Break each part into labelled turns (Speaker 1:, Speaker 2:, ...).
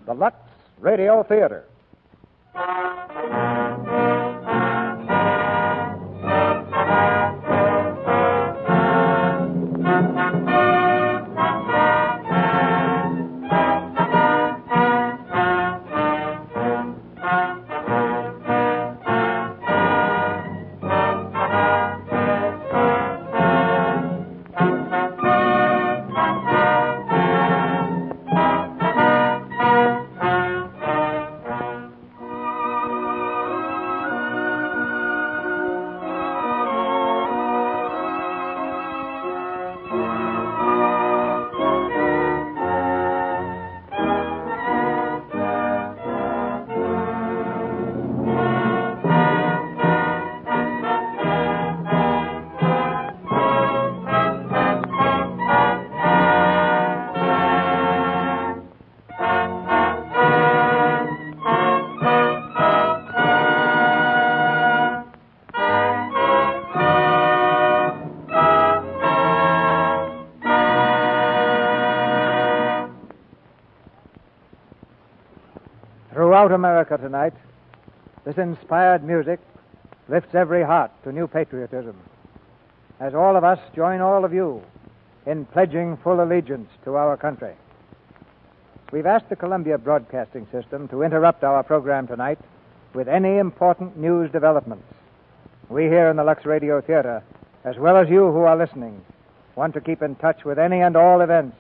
Speaker 1: the Lux Radio Theater. Throughout America tonight, this inspired music lifts every heart to new patriotism, as all of us join all of you in pledging full allegiance to our country. We've asked the Columbia Broadcasting System to interrupt our program tonight with any important news developments. We here in the Lux Radio Theater, as well as you who are listening, want to keep in touch with any and all events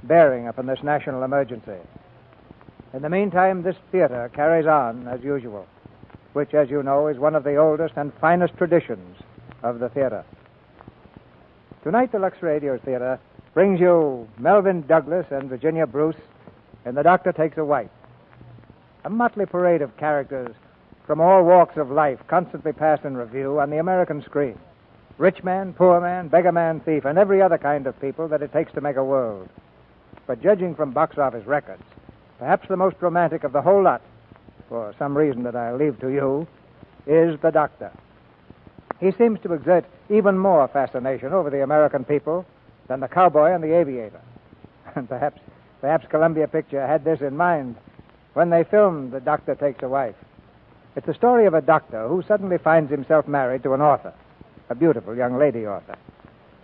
Speaker 1: bearing upon this national emergency. In the meantime, this theater carries on as usual, which, as you know, is one of the oldest and finest traditions of the theater. Tonight, the Lux Radio Theater brings you Melvyn Douglas and Virginia Bruce in The Doctor Takes a Wife, a motley parade of characters from all walks of life constantly passed in review on the American screen. Rich man, poor man, beggar man, thief, and every other kind of people that it takes to make a world. But judging from box office records, perhaps the most romantic of the whole lot, for some reason that I'll leave to you, is the Doctor. He seems to exert even more fascination over the American people than the cowboy and the aviator. And perhaps Columbia Picture had this in mind when they filmed The Doctor Takes a Wife. It's the story of a doctor who suddenly finds himself married to an author, a beautiful young lady author,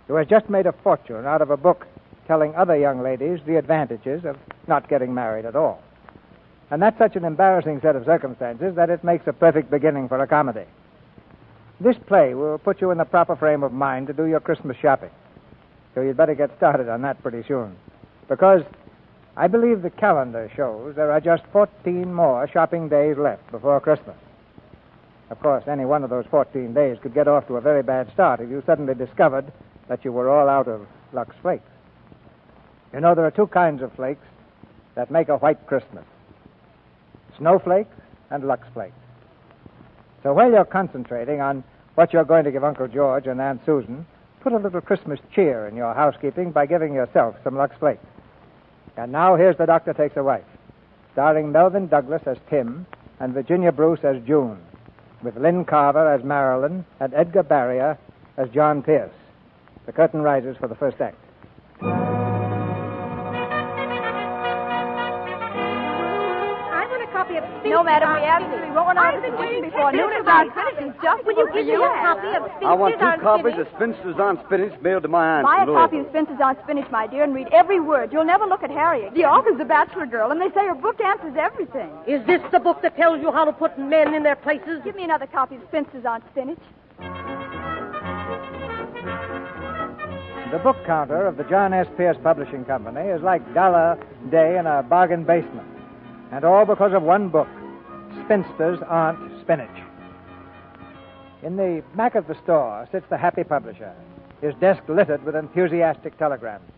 Speaker 1: who has just made a fortune out of a book telling other young ladies the advantages of not getting married at all. And that's such an embarrassing set of circumstances that it makes a perfect beginning for a comedy. This play will put you in the proper frame of mind to do your Christmas shopping. So you'd better get started on that pretty soon. Because I believe the calendar shows there are just 14 more shopping days left before Christmas. Of course, any one of those 14 days could get off to a very bad start if you suddenly discovered that you were all out of Lux Flakes. You know, there are two kinds of flakes that make a white Christmas: snowflakes and Lux Flakes. So while you're concentrating on what you're going to give Uncle George and Aunt Susan, put a little Christmas cheer in your housekeeping by giving yourself some Lux Flakes. And now here's The Doctor Takes a Wife, starring Melvyn Douglas as Tim and Virginia Bruce as June, with Lynn Carver as Marilyn and Edgar Barrier as John Pierce. The curtain rises for the first act.
Speaker 2: No, madam, we absolutely won't. I've been waiting before noon is on spinach. Just will you give me a copy of Spinsters
Speaker 3: I want 2
Speaker 2: on
Speaker 3: copies
Speaker 2: Spinach?
Speaker 3: of Spinsters on Spinach mailed to my aunt.
Speaker 2: Buy a
Speaker 3: in
Speaker 2: copy
Speaker 3: Louisville.
Speaker 2: of Spinsters on Spinach, my dear, and read every word. You'll never look at Harriet. The author's a bachelor girl, and they say her book answers everything.
Speaker 4: Is this the book that tells you how to put men in their places?
Speaker 2: Give me another copy of Spinsters on Spinach.
Speaker 1: The book counter of the John S. Pierce Publishing Company is like gala day in a bargain basement. And all because of one book, Spinsters Aren't Spinach. In the back of the store sits the happy publisher, his desk littered with enthusiastic telegrams.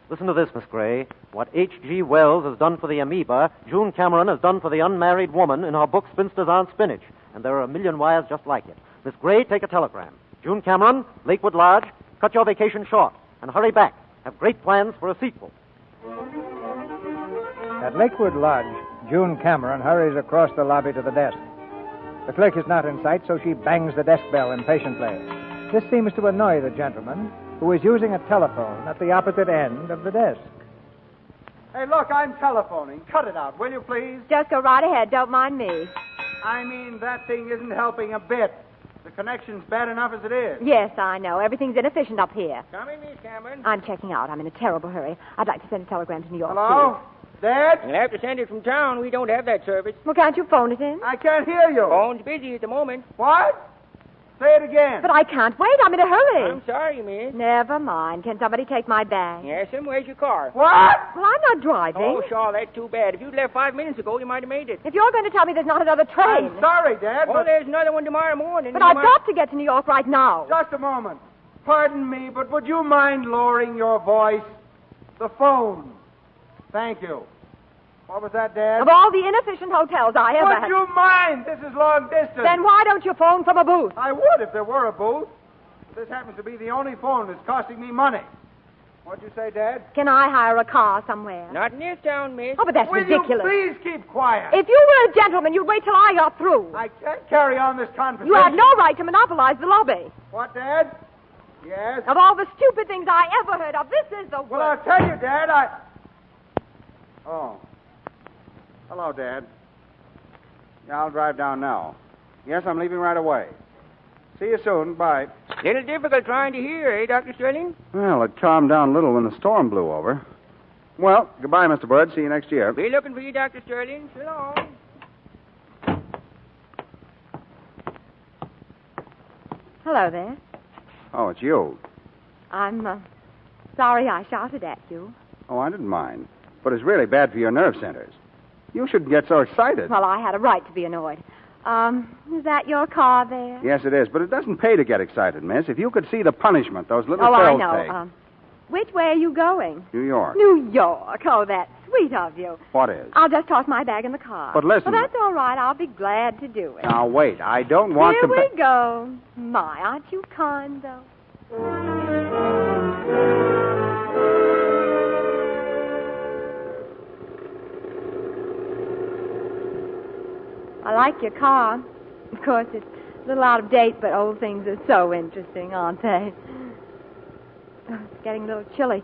Speaker 5: Listen to this, Miss Gray. What H.G. Wells has done for the amoeba, June Cameron has done for the unmarried woman in her book Spinsters on Spinach. And there are a million wires just like it. Miss Gray, take a telegram. June Cameron, Lakewood Lodge, cut your vacation short and hurry back. Have great plans for a sequel.
Speaker 1: At Lakewood Lodge, June Cameron hurries across the lobby to the desk. The clerk is not in sight, so she bangs the desk bell impatiently. This seems to annoy the gentleman, who is using a telephone at the opposite end of the desk.
Speaker 3: Hey, look, I'm telephoning. Cut it out, will you, please?
Speaker 6: Just go right ahead. Don't mind me.
Speaker 3: I mean, that thing isn't helping a bit. The connection's bad enough as it is.
Speaker 6: Yes, I know. Everything's inefficient up here.
Speaker 7: Come in, Miss Cameron.
Speaker 6: I'm checking out. I'm in a terrible hurry. I'd like to send a telegram to New York.
Speaker 3: Hello? Dad?
Speaker 7: You'll have to send it from town. We don't have that service.
Speaker 6: Well, can't you phone it in?
Speaker 3: I can't hear you.
Speaker 7: Phone's busy at the moment.
Speaker 3: What? Say it again.
Speaker 6: But I can't wait. I'm in a hurry.
Speaker 7: I'm sorry, miss.
Speaker 6: Never mind. Can somebody take my bag?
Speaker 7: Yes, and where's your car?
Speaker 3: What?
Speaker 6: Well, I'm not driving.
Speaker 7: Oh, Shaw, that's too bad. If you'd left 5 minutes ago, you might have made it.
Speaker 6: If you're going to tell me there's not another train.
Speaker 3: I'm sorry, Dad,
Speaker 7: Oh,
Speaker 3: but...
Speaker 7: there's another one tomorrow morning.
Speaker 6: But I've got to get to New York right now.
Speaker 3: Just a moment. Pardon me, but would you mind lowering your voice? The phone. Thank you. What was that, Dad?
Speaker 6: Of all the inefficient hotels I ever
Speaker 3: Would you mind? This is long distance.
Speaker 6: Then why don't you phone from a booth?
Speaker 3: I would if there were a booth. This happens to be the only phone that's costing me money. What'd you say, Dad?
Speaker 6: Can I hire a car somewhere?
Speaker 7: Not in this town, miss.
Speaker 6: Oh, but that's
Speaker 3: Will
Speaker 6: ridiculous.
Speaker 3: you please keep quiet?
Speaker 6: If you were a gentleman, you'd wait till I got through.
Speaker 3: I can't carry on this conversation.
Speaker 6: You have no right to monopolize the lobby.
Speaker 3: What, Dad? Yes?
Speaker 6: Of all the stupid things I ever heard of, this is the worst.
Speaker 3: Well, I'll tell you, Dad, Oh. Hello, Dad. Yeah, I'll drive down now. Yes, I'm leaving right away. See you soon. Bye.
Speaker 7: Little difficult trying to hear, eh, Dr. Sterling?
Speaker 3: Well, it calmed down a little when the storm blew over. Well, goodbye, Mr. Bird. See you next year.
Speaker 7: Be looking for you, Dr. Sterling. So long.
Speaker 6: Hello there.
Speaker 3: Oh, it's you.
Speaker 6: I'm sorry I shouted at you.
Speaker 3: Oh, I didn't mind. But it's really bad for your nerve centers. You shouldn't get so excited.
Speaker 6: Well, I had a right to be annoyed. Is that your car there?
Speaker 3: Yes, it is. But it doesn't pay to get excited, miss. If you could see the punishment those little
Speaker 6: I
Speaker 3: cells
Speaker 6: know.
Speaker 3: take.
Speaker 6: Which way are you going?
Speaker 3: New York.
Speaker 6: New York. Oh, that's sweet of you.
Speaker 3: What is?
Speaker 6: I'll just toss my bag in the car.
Speaker 3: But listen.
Speaker 6: Well, that's all right. I'll be glad to do it.
Speaker 3: Now, wait. I don't want
Speaker 6: Here
Speaker 3: to...
Speaker 6: we go. My, aren't you kind, though? I like your car. Of course, it's a little out of date, but old things are so interesting, aren't they? Oh, it's getting a little chilly.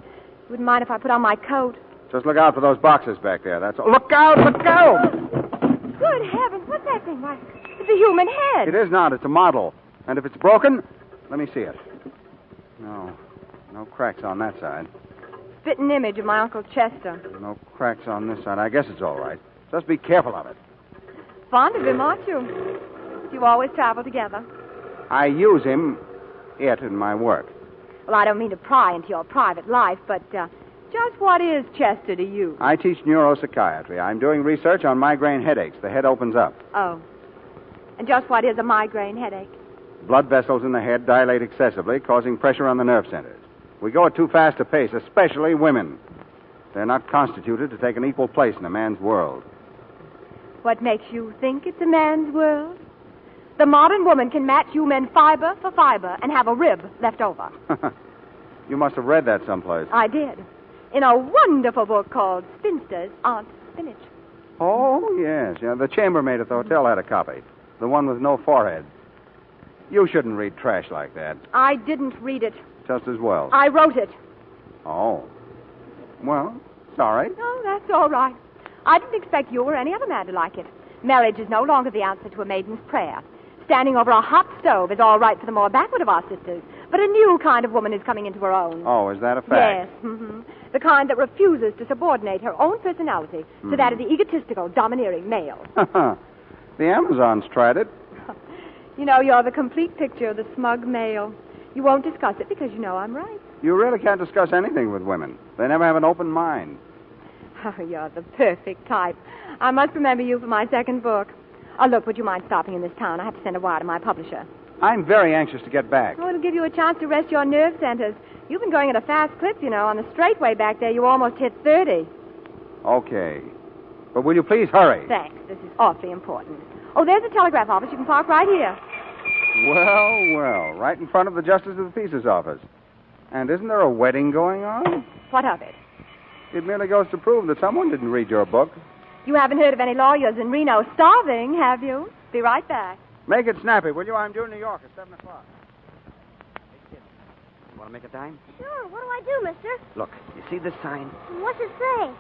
Speaker 6: Wouldn't mind if I put on my coat.
Speaker 3: Just look out for those boxes back there, that's all. Look out! Look out!
Speaker 6: Good heavens, what's that thing? Why, it's a human head.
Speaker 3: It is not. It's a model. And if it's broken, let me see it. No cracks on that side.
Speaker 6: Spitting image of my Uncle Chester.
Speaker 3: No cracks on this side. I guess it's all right. Just be careful of it.
Speaker 6: Fond of him, aren't you? You always travel together.
Speaker 3: I use it in my work.
Speaker 6: Well, I don't mean to pry into your private life, but just what is Chester to you?
Speaker 3: I teach neuropsychiatry. I'm doing research on migraine headaches. The head opens up.
Speaker 6: Oh. And just what is a migraine headache?
Speaker 3: Blood vessels in the head dilate excessively, causing pressure on the nerve centers. We go at too fast a pace, especially women. They're not constituted to take an equal place in a man's world.
Speaker 6: What makes you think it's a man's world? The modern woman can match you men fiber for fiber and have a rib left over.
Speaker 3: You must have read that someplace.
Speaker 6: I did. In a wonderful book called Spinsters Aren't Spinach.
Speaker 3: Oh, yes. Yeah, the chambermaid at the hotel had a copy. The one with no forehead. You shouldn't read trash like that.
Speaker 6: I didn't read it.
Speaker 3: Just as well.
Speaker 6: I wrote it.
Speaker 3: Oh. Well, sorry.
Speaker 6: Oh, that's all right. I didn't expect you or any other man to like it. Marriage is no longer the answer to a maiden's prayer. Standing over a hot stove is all right for the more backward of our sisters, but a new kind of woman is coming into her own.
Speaker 3: Oh, is that a fact?
Speaker 6: Yes. Mm-hmm. The kind that refuses to subordinate her own personality to that of the egotistical, domineering male.
Speaker 3: The Amazons tried it.
Speaker 6: You know, you're the complete picture of the smug male. You won't discuss it because you know I'm right.
Speaker 3: You really can't discuss anything with women. They never have an open mind.
Speaker 6: Oh, you're the perfect type. I must remember you for my second book. Oh, look, would you mind stopping in this town? I have to send a wire to my publisher.
Speaker 3: I'm very anxious to get back.
Speaker 6: Oh, it'll give you a chance to rest your nerve centers. You've been going at a fast clip, you know. On the straightway back there, you almost hit 30.
Speaker 3: Okay. But will you please hurry?
Speaker 6: Thanks. This is awfully important. Oh, there's a telegraph office. You can park right here.
Speaker 3: Well, right in front of the Justice of the Peace's office. And isn't there a wedding going on?
Speaker 6: What of it?
Speaker 3: It merely goes to prove that someone didn't read your book.
Speaker 6: You haven't heard of any lawyers in Reno starving, have you? Be right back.
Speaker 3: Make it snappy, will you? I'm due in New York at 7 o'clock.
Speaker 8: Hey, kid, you want to make a dime?
Speaker 9: Sure. What do I do, mister?
Speaker 8: Look, you see this sign?
Speaker 9: What's it say?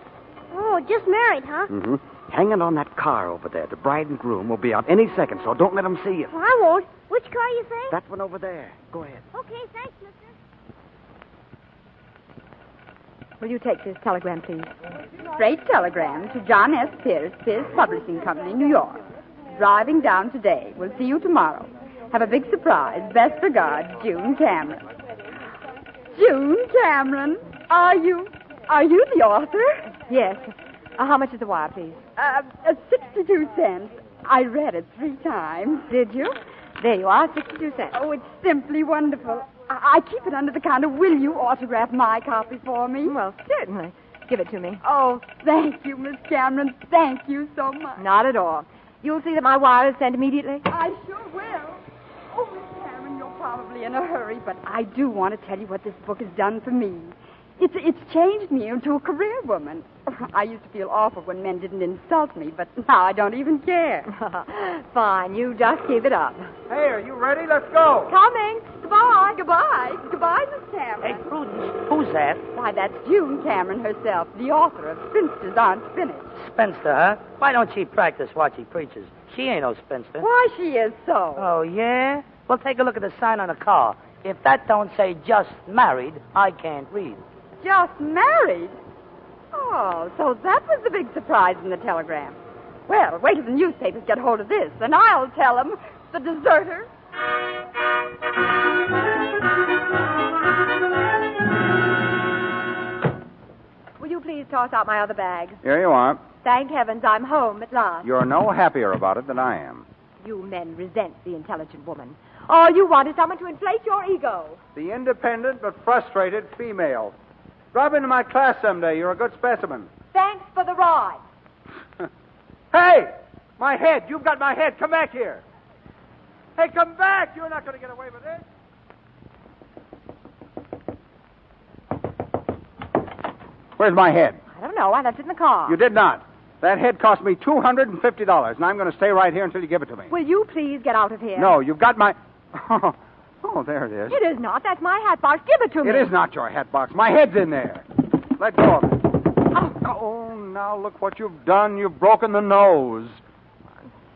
Speaker 9: Oh, just married, huh?
Speaker 10: Mm-hmm. Hanging on that car over there. The bride and groom will be out any second, so don't let them see you.
Speaker 9: Well, I won't. Which car you say?
Speaker 10: That one over there. Go ahead.
Speaker 9: Okay, thanks, mister.
Speaker 6: Will you take this telegram, please?
Speaker 2: Straight telegram to John S. Pierce, Pierce Publishing Company, New York. Driving down today. We'll see you tomorrow. Have a big surprise. Best regards, June Cameron. June Cameron, are you the author?
Speaker 6: Yes. How much is the wire, please?
Speaker 2: 62 cents. I read it 3 times.
Speaker 6: Did you? There you are, 62 cents.
Speaker 2: Oh, it's simply wonderful. I keep it under the counter. Will you autograph my copy for me?
Speaker 6: Well, certainly. Give it to me.
Speaker 2: Oh, thank you, Miss Cameron. Thank you so much.
Speaker 6: Not at all. You'll see that my wire is sent immediately?
Speaker 2: I sure will. Oh, Miss Cameron, you're probably in a hurry, but I do want to tell you what this book has done for me. It's changed me into a career woman. I used to feel awful when men didn't insult me, but now I don't even care.
Speaker 6: Fine, you just keep it up.
Speaker 3: Hey, are you ready? Let's go.
Speaker 6: Coming. Goodbye.
Speaker 2: Goodbye. Goodbye, Miss Cameron.
Speaker 10: Hey, Prudence, who's that?
Speaker 2: Why, that's June Cameron herself, the author of Spinsters Aren't Finished.
Speaker 11: Spinster, huh? Why don't she practice what she preaches? She ain't no spinster.
Speaker 2: Why, she is so.
Speaker 11: Oh, yeah? Well, take a look at the sign on the car. If that don't say just married, I can't read.
Speaker 2: Just married? Oh, so that was the big surprise in the telegram. Well, wait till the newspapers get hold of this, and I'll tell them. The deserter.
Speaker 6: Will you please toss out my other bag?
Speaker 3: Here you are.
Speaker 6: Thank heavens I'm home at last.
Speaker 3: You're no happier about it than I am.
Speaker 6: You men resent the intelligent woman. All you want is someone to inflate your ego.
Speaker 3: The independent but frustrated female. Drop into my class someday. You're a good specimen.
Speaker 6: Thanks for the ride.
Speaker 3: Hey! My head. You've got my head. Come back here. Hey, come back. You're not going to get away with this. Where's my head?
Speaker 6: I don't know. I left it in the car.
Speaker 3: You did not. That head cost me $250, and I'm going to stay right here until you give it to me.
Speaker 6: Will you please get out of here?
Speaker 3: No, you've got my... Oh, there it is.
Speaker 6: It is not. That's my hat box. Give it to me.
Speaker 3: It is not your hat box. My head's in there. Let go of it. Oh, now look what you've done. You've broken the nose.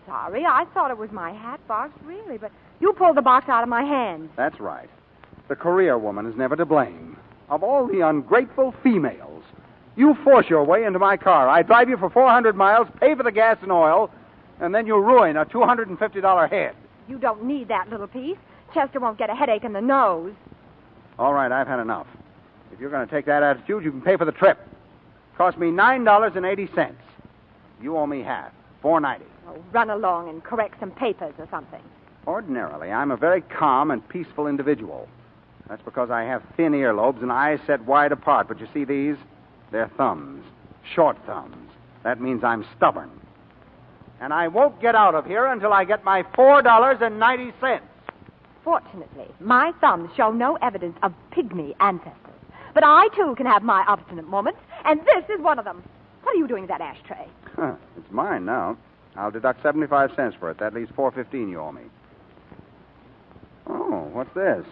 Speaker 6: Sorry. I thought it was my hat box, really, but you pulled the box out of my hand.
Speaker 3: That's right. The career woman is never to blame. Of all the ungrateful females, you force your way into my car. I drive you for 400 miles, pay for the gas and oil, and then you ruin a $250 head.
Speaker 6: You don't need that little piece. Chester won't get a headache in the nose.
Speaker 3: All right, I've had enough. If you're going to take that attitude, you can pay for the trip. Cost me $9.80. You owe me half, $4.90.
Speaker 6: Oh, run along and correct some papers or something.
Speaker 3: Ordinarily, I'm a very calm and peaceful individual. That's because I have thin earlobes and eyes set wide apart. But you see these? They're thumbs. Short thumbs. That means I'm stubborn. And I won't get out of here until I get my $4.90.
Speaker 6: Fortunately, my thumbs show no evidence of pygmy ancestors. But I, too, can have my obstinate moments, and this is one of them. What are you doing with that ashtray?
Speaker 3: It's mine now. I'll deduct 75 cents for it. That leaves $4.15 you owe me. Oh, what's this?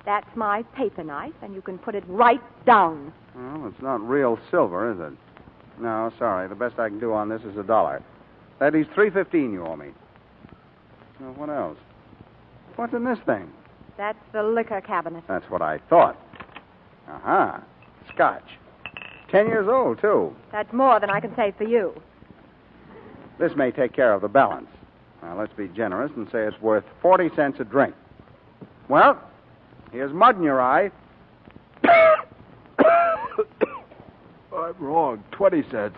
Speaker 6: That's my paper knife, and you can put it right down.
Speaker 3: Well, it's not real silver, is it? No, sorry. The best I can do on this is $1. That leaves $3.15 you owe me. Well, what else? What's in this thing?
Speaker 6: That's the liquor cabinet.
Speaker 3: That's what I thought. Uh-huh. Scotch. 10 years old, too.
Speaker 6: That's more than I can say for you.
Speaker 3: This may take care of the balance. Now, let's be generous and say it's worth 40 cents a drink. Well, here's mud in your eye. I'm wrong. 20 cents.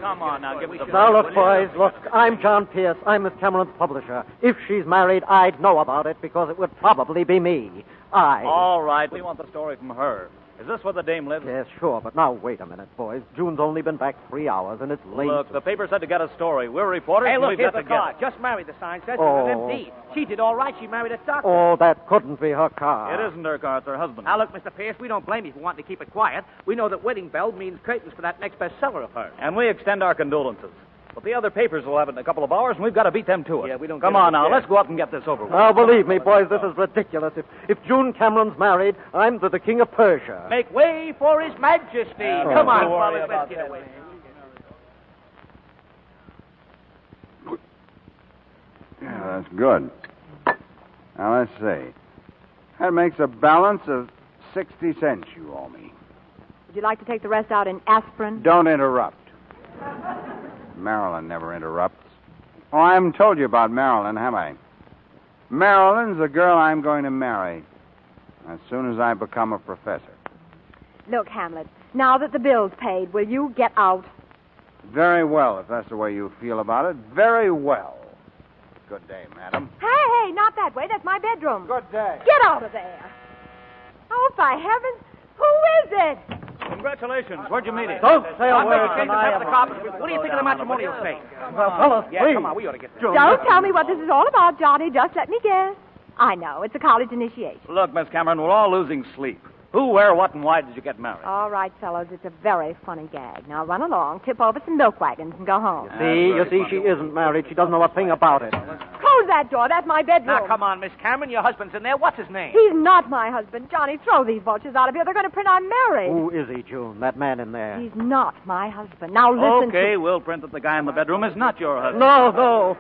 Speaker 8: Come on now, give me some...
Speaker 5: Now, look, boys, look. I'm John Pierce. I'm Miss Cameron's publisher. If she's married, I'd know about it because it would probably be me.
Speaker 8: All right, we want the story from her. Is this where the dame lives?
Speaker 5: Yes, sure, but now wait a minute, boys. June's only been back 3 hours, and it's late.
Speaker 8: Look, the paper said to get a story. We're reporters.
Speaker 11: Hey,
Speaker 8: and
Speaker 11: look,
Speaker 8: we've
Speaker 11: here's
Speaker 8: got
Speaker 11: the
Speaker 8: to
Speaker 11: car.
Speaker 8: get it.
Speaker 11: Just married, the sign says.
Speaker 5: Oh.
Speaker 11: It was empty. She did all right. She married a doctor.
Speaker 5: Oh, that couldn't be her car.
Speaker 8: It isn't her car, it's her husband.
Speaker 11: Now, look, Mr. Pierce, we don't blame you for wanting to keep it quiet. We know that wedding bell means curtains for that next bestseller of hers.
Speaker 8: And we extend our condolences. But the other papers will have it in a couple of hours, and we've got to beat them to it.
Speaker 10: Yeah, we don't
Speaker 8: Come
Speaker 10: get
Speaker 8: on
Speaker 10: it
Speaker 8: now,
Speaker 10: yet.
Speaker 8: let's go up and get this over with.
Speaker 5: Now, believe me, boys, this is ridiculous. If June Cameron's married, I'm the king of Persia.
Speaker 11: Make way for His Majesty. Come on, fellas, let's get away.
Speaker 3: Yeah, that's good. Now, let's see. That makes a balance of 60 cents you owe me.
Speaker 6: Would you like to take the rest out in aspirin?
Speaker 3: Don't interrupt. Marilyn never interrupts. Oh, I haven't told you about Marilyn, have I? Marilyn's the girl I'm going to marry as soon as I become a professor.
Speaker 6: Look, Hamlet, now that the bill's paid, will you get out?
Speaker 3: Very well, if that's the way you feel about it. Very well. Good day, madam.
Speaker 6: Hey, not that way. That's my bedroom.
Speaker 3: Good day.
Speaker 6: Get out of there. Oh, by heavens, who is it?
Speaker 8: Congratulations. Where'd you meet him?
Speaker 5: Don't say a
Speaker 11: I'm
Speaker 5: word
Speaker 11: going to change the
Speaker 5: tonight.
Speaker 11: pep of the cops. What do you think of the matrimonial state?
Speaker 5: Well, fellas,
Speaker 11: Yeah,
Speaker 5: please.
Speaker 11: come on, we ought to get this.
Speaker 6: Don't tell me what this is all about, Johnny. Just let me guess. I know. It's a college initiation.
Speaker 8: Look, Miss Cameron, we're all losing sleep. Who, where, what, and why did you get married?
Speaker 6: All right, fellows, it's a very funny gag. Now run along, tip over some milk wagons, and go home.
Speaker 5: You see, she isn't married. She doesn't know a thing about it.
Speaker 6: Close that door. That's my bedroom.
Speaker 11: Now, come on, Miss Cameron. Your husband's in there. What's his name?
Speaker 6: He's not my husband. Johnny, throw these vultures out of here. They're going to print I'm married.
Speaker 5: Who is he, June? That man in there?
Speaker 6: He's not my husband. Now listen
Speaker 8: Okay, we'll print that the guy in the bedroom is not your husband.
Speaker 5: No.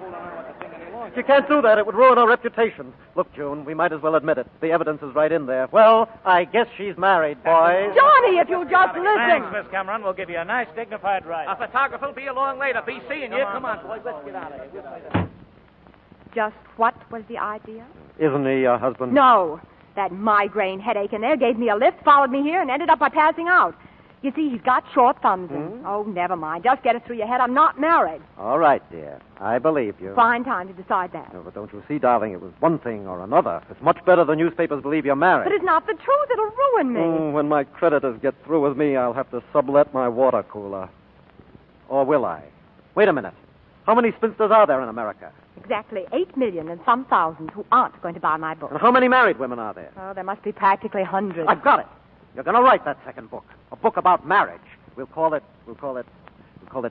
Speaker 5: You can't do that. It would ruin our reputation. Look, June, we might as well admit it. The evidence is right in there. Well, I guess she's married, boys.
Speaker 6: Johnny, if you'll just listen.
Speaker 8: Thanks, Miss Cameron. We'll give you a nice, dignified ride.
Speaker 11: A photographer will be along later. Be seeing you. Come on, boys. Let's get out of here.
Speaker 6: Just what was the idea?
Speaker 5: Isn't he your husband?
Speaker 6: No. That migraine headache in there gave me a lift, followed me here, and ended up by passing out. You see, he's got short thumbs. And, oh, never mind. Just get it through your head. I'm not married.
Speaker 5: All right, dear. I believe you.
Speaker 6: Fine time to decide that.
Speaker 5: No, but don't you see, darling, it was one thing or another. It's much better the newspapers believe you're married.
Speaker 6: But it's not the truth. It'll ruin me.
Speaker 5: When my creditors get through with me, I'll have to sublet my water cooler. Or will I? Wait a minute. How many spinsters are there in America?
Speaker 6: Exactly 8 million and some thousands who aren't going to buy my book.
Speaker 5: And how many married women are there?
Speaker 6: Oh, there must be practically hundreds.
Speaker 5: I've got it. You're going to write that second book. A book about marriage. We'll call it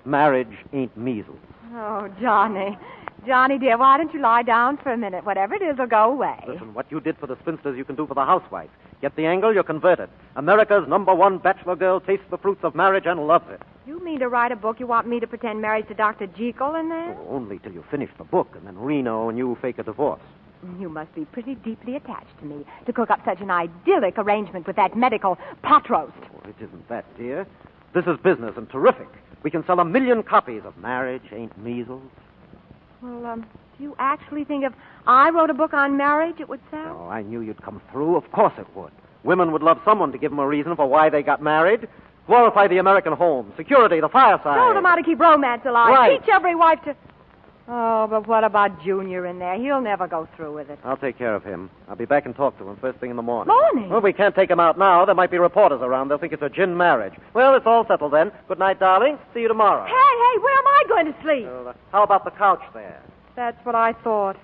Speaker 5: Marriage Ain't Measles.
Speaker 6: Oh, Johnny. Johnny, dear, why don't you lie down for a minute? Whatever it is will go away.
Speaker 5: Listen, what you did for the spinsters, you can do for the housewife. Get the angle, you're converted. America's #1 bachelor girl tastes the fruits of marriage and loves it.
Speaker 6: You mean to write a book you want me to pretend married to Dr. Jekyll in there?
Speaker 5: Oh, only till you finish the book, and then Reno and you fake a divorce.
Speaker 6: You must be pretty deeply attached to me to cook up such an idyllic arrangement with that medical pot roast.
Speaker 5: Oh, it isn't that, dear. This is business and terrific. We can sell 1 million copies of Marriage Ain't Measles.
Speaker 6: Well, do you actually think if I wrote a book on marriage, it would sell?
Speaker 5: Oh, I knew you'd come through. Of course it would. Women would love someone to give them a reason for why they got married. Glorify the American home, security, the fireside.
Speaker 6: Show them how to keep romance alive.
Speaker 5: Right.
Speaker 6: Teach every wife to... Oh, but what about Junior in there? He'll never go through with it.
Speaker 5: I'll take care of him. I'll be back and talk to him first thing in the morning.
Speaker 6: Morning?
Speaker 5: Well, we can't take him out now. There might be reporters around. They'll think it's a gin marriage. Well, it's all settled then. Good night, darling. See you tomorrow.
Speaker 6: Hey, where am I going to sleep?
Speaker 5: How about the couch there?
Speaker 6: That's what I thought.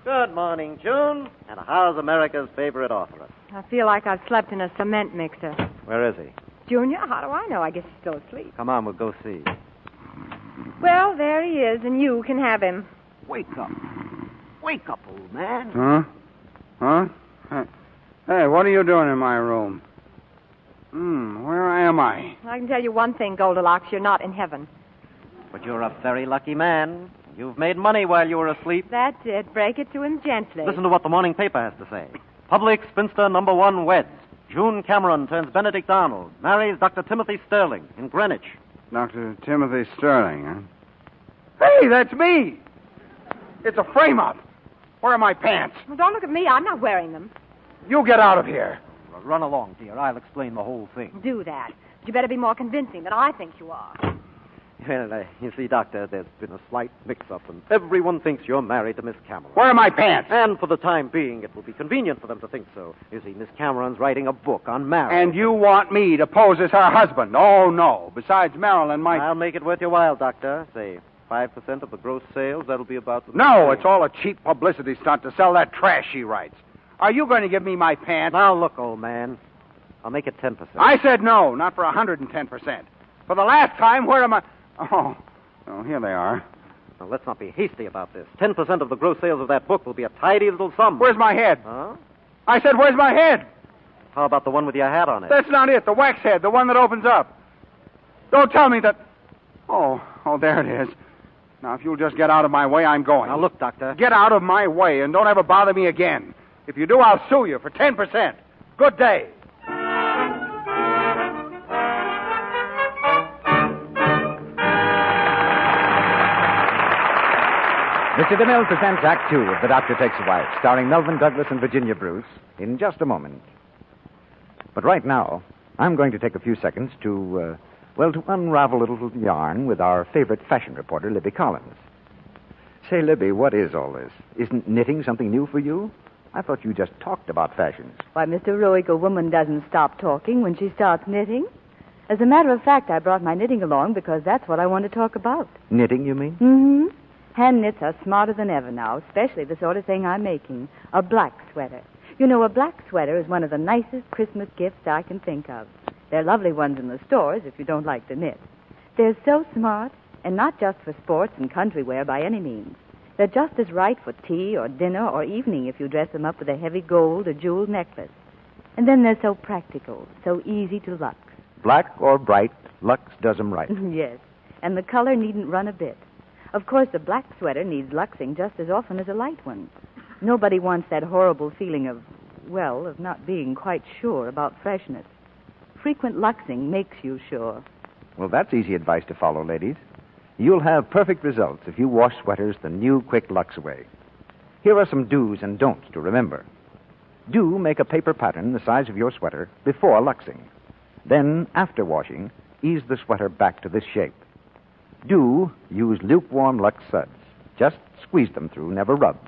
Speaker 5: Good morning, June. And how's America's favorite author?
Speaker 6: I feel like I've slept in a cement mixer.
Speaker 5: Where is he?
Speaker 6: Junior, how do I know? I guess he's still asleep.
Speaker 5: Come on, we'll go see.
Speaker 6: Well, there he is, and you can have him.
Speaker 10: Wake up. Wake up, old man.
Speaker 3: Huh? Hey, what are you doing in my room? Where am I?
Speaker 6: I can tell you one thing, Goldilocks. You're not in heaven.
Speaker 5: But you're a very lucky man. You've made money while you were asleep.
Speaker 6: That's it. Break it to him gently.
Speaker 5: Listen to what the morning paper has to say. Public spinster #1 weds. June Cameron turns Benedict Arnold. Marries Dr. Timothy Sterling in Greenwich.
Speaker 3: Dr. Timothy Sterling, huh? Hey, that's me! It's a frame-up. Where are my pants?
Speaker 6: Well, don't look at me. I'm not wearing them.
Speaker 3: You get out of here.
Speaker 5: Well, run along, dear. I'll explain the whole thing.
Speaker 6: Do that. But you better be more convincing than I think you are.
Speaker 5: Well, you see, Doctor, there's been a slight mix-up, and everyone thinks you're married to Miss Cameron.
Speaker 3: Where are my pants?
Speaker 5: And for the time being, it will be convenient for them to think so. You see, Miss Cameron's writing a book on marriage.
Speaker 3: And you want me to pose as her husband? Oh, no. Besides, Marilyn might...
Speaker 5: I'll make it worth your while, Doctor. Say, 5% of the gross sales, that'll be about...
Speaker 3: No, it's all a cheap publicity stunt to sell that trash she writes. Are you going to give me my pants?
Speaker 5: Now, look, old man. I'll make it 10%.
Speaker 3: I said no, not for 110%. For the last time, where am I? Oh, here they are.
Speaker 5: Now, let's not be hasty about this. 10% of the gross sales of that book will be a tidy little sum.
Speaker 3: Where's my head?
Speaker 5: Huh?
Speaker 3: I said, where's my head?
Speaker 5: How about the one with your hat on it?
Speaker 3: That's not it. The wax head, the one that opens up. Don't tell me that... Oh, there it is. Now, if you'll just get out of my way, I'm going.
Speaker 5: Now, look, Doctor.
Speaker 3: Get out of my way and don't ever bother me again. If you do, I'll sue you for 10%. Good day.
Speaker 10: Mr. DeMille presents Act Two of The Doctor Takes a Wife, starring Melvin Douglas and Virginia Bruce, in just a moment. But right now, I'm going to take a few seconds to unravel a little yarn with our favorite fashion reporter, Libby Collins. Say, Libby, what is all this? Isn't knitting something new for you? I thought you just talked about fashions.
Speaker 2: Why, Mr. Roig, a woman doesn't stop talking when she starts knitting. As a matter of fact, I brought my knitting along because that's what I want to talk about.
Speaker 10: Knitting, you mean?
Speaker 2: Mm-hmm. Hand knits are smarter than ever now, especially the sort of thing I'm making. A black sweater. You know, a black sweater is one of the nicest Christmas gifts I can think of. They're lovely ones in the stores if you don't like to knit. They're so smart, and not just for sports and country wear by any means. They're just as right for tea or dinner or evening if you dress them up with a heavy gold or jeweled necklace. And then they're so practical, so easy to lux.
Speaker 10: Black or bright, Lux does 'em right.
Speaker 2: Yes, and the color needn't run a bit. Of course, a black sweater needs luxing just as often as a light one. Nobody wants that horrible feeling of not being quite sure about freshness. Frequent luxing makes you sure.
Speaker 10: Well, that's easy advice to follow, ladies. You'll have perfect results if you wash sweaters the new Quick Lux way. Here are some do's and don'ts to remember. Do make a paper pattern the size of your sweater before luxing. Then, after washing, ease the sweater back to this shape. Do use lukewarm Lux suds. Just squeeze them through, never rub.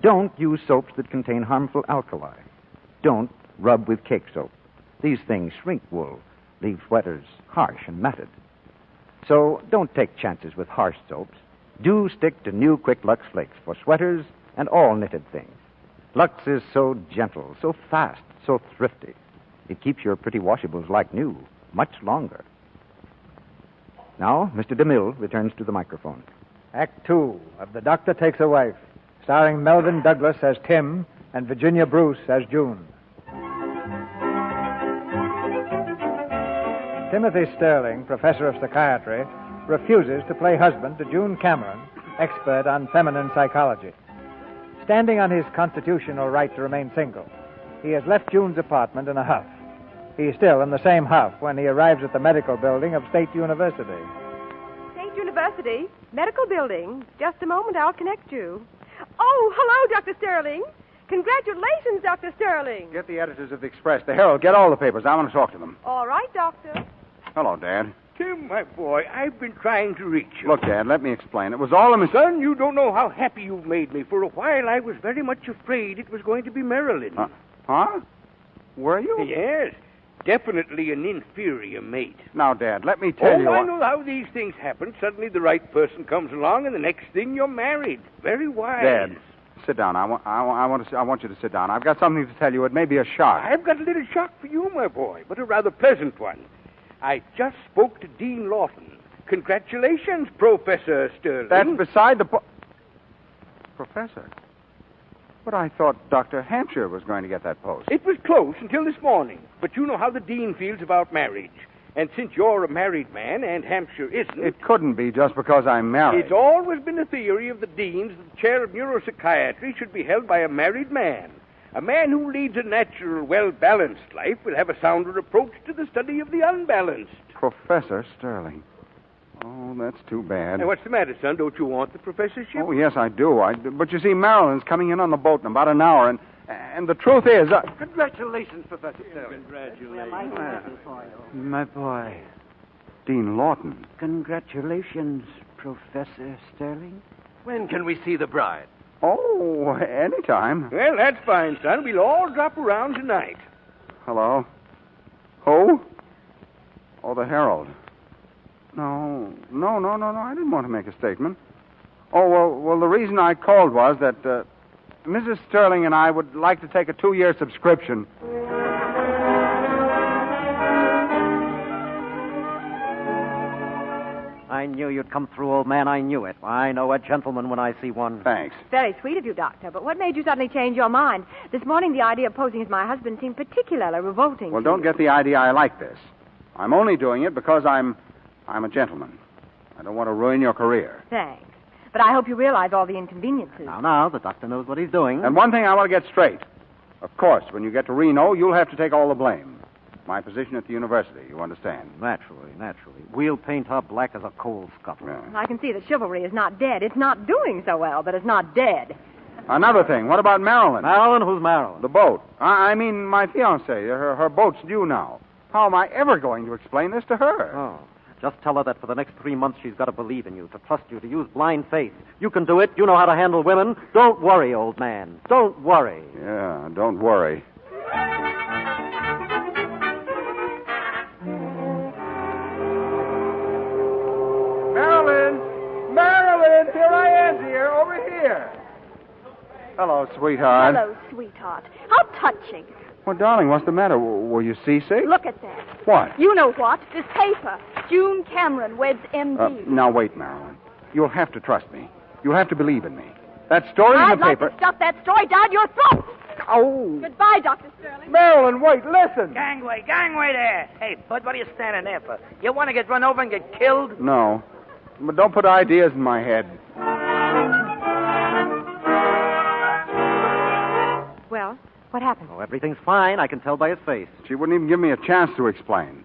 Speaker 10: Don't use soaps that contain harmful alkali. Don't rub with cake soap. These things shrink wool, leave sweaters harsh and matted. So don't take chances with harsh soaps. Do stick to new Quick Lux Flakes for sweaters and all knitted things. Lux is so gentle, so fast, so thrifty. It keeps your pretty washables like new much longer. Now, Mr. DeMille returns to the microphone.
Speaker 1: Act Two of The Doctor Takes a Wife, starring Melvin Douglas as Tim and Virginia Bruce as June. Timothy Sterling, professor of psychiatry, refuses to play husband to June Cameron, expert on feminine psychology. Standing on his constitutional right to remain single, he has left June's apartment in a huff. He's still in the same huff when he arrives at the medical building of State University.
Speaker 6: State University? Medical building. Just a moment, I'll connect you. Oh, hello, Dr. Sterling. Congratulations, Dr. Sterling.
Speaker 3: Get the editors of the Express, the Herald, get all the papers. I want to talk to them.
Speaker 6: All right, Doctor.
Speaker 3: Hello, Dad.
Speaker 12: Tim, my boy, I've been trying to reach you.
Speaker 3: Look, Dad, let me explain. It was all a mistake.
Speaker 12: Son, you don't know how happy you've made me. For a while, I was very much afraid it was going to be Marilyn.
Speaker 3: Huh? Were you?
Speaker 12: Yes. Definitely an inferior mate.
Speaker 3: Now, Dad, let me tell you...
Speaker 12: I know how these things happen. Suddenly the right person comes along, and the next thing you're married. Very wise.
Speaker 3: Dad, sit down. I want you to sit down. I've got something to tell you. It may be a shock.
Speaker 12: I've got a little shock for you, my boy, but a rather pleasant one. I just spoke to Dean Lawton. Congratulations, Professor Sterling.
Speaker 3: That's beside the Professor? But I thought Dr. Hampshire was going to get that post.
Speaker 12: It was close until this morning. But you know how the dean feels about marriage. And since you're a married man and Hampshire isn't...
Speaker 3: It couldn't be just because I'm married.
Speaker 12: It's always been a theory of the deans that the chair of neuropsychiatry should be held by a married man. A man who leads a natural, well-balanced life will have a sounder approach to the study of the unbalanced.
Speaker 3: Professor Sterling. Oh, that's too bad.
Speaker 12: Now, what's the matter, son? Don't you want the professorship?
Speaker 3: Oh, yes, I do. But you see, Marilyn's coming in on the boat in about an hour, and the truth is...
Speaker 12: Congratulations, Professor Sterling. Congratulations.
Speaker 3: My boy. Dean Lawton.
Speaker 13: Congratulations, Professor Sterling. When can we see the bride?
Speaker 3: Oh, anytime.
Speaker 12: Well, that's fine, son. We'll all drop around tonight.
Speaker 3: Hello? Who? Oh, the Herald. No. I didn't want to make a statement. Oh, well, the reason I called was that, Mrs. Sterling and I would like to take a 2-year subscription.
Speaker 5: I knew you'd come through, old man. I knew it. I know a gentleman when I see one.
Speaker 3: Thanks.
Speaker 6: Very sweet of you, Doctor. But what made you suddenly change your mind? This morning, the idea of posing as my husband seemed particularly revolting.
Speaker 3: Well, don't get the idea I like this. I'm only doing it because I'm a gentleman. I don't want to ruin your career.
Speaker 6: Thanks. But I hope you realize all the inconveniences.
Speaker 5: Now, the doctor knows what he's doing.
Speaker 3: And one thing I want to get straight. Of course, when you get to Reno, you'll have to take all the blame. My position at the university, you understand?
Speaker 5: Naturally. We'll paint her black as a coal scuttle.
Speaker 3: Yeah.
Speaker 6: I can see that chivalry is not dead. It's not doing so well, but it's not dead.
Speaker 3: Another thing, what about Marilyn?
Speaker 5: Marilyn? Who's Marilyn?
Speaker 3: The boat. I mean, my fiancée. Her boat's due now. How am I ever going to explain this to her?
Speaker 5: Oh. Just tell her that for the next 3 months she's got to believe in you, to trust you, to use blind faith. You can do it. You know how to handle women. Don't worry, old man. Don't worry.
Speaker 3: Yeah, don't worry. Marilyn, here I am, dear, over here. Hello, sweetheart.
Speaker 9: Hello, sweetheart. How touching.
Speaker 3: Well, darling, what's the matter? Were you seasick?
Speaker 9: Look at that.
Speaker 3: What?
Speaker 9: You know what? This paper. June Cameron weds MD.
Speaker 3: Now, wait, Marilyn. You'll have to trust me. You'll have to believe in me. That story in the paper...
Speaker 9: I'd like to stuff that story down your throat.
Speaker 3: Oh.
Speaker 9: Goodbye, Dr. Sterling.
Speaker 3: Marilyn, wait, listen.
Speaker 11: Gangway there. Hey, bud, what are you standing there for? You want to get run over and get killed?
Speaker 3: No. But don't put ideas in my head.
Speaker 6: Well, what happened?
Speaker 5: Oh, everything's fine. I can tell by his face.
Speaker 3: She wouldn't even give me a chance to explain.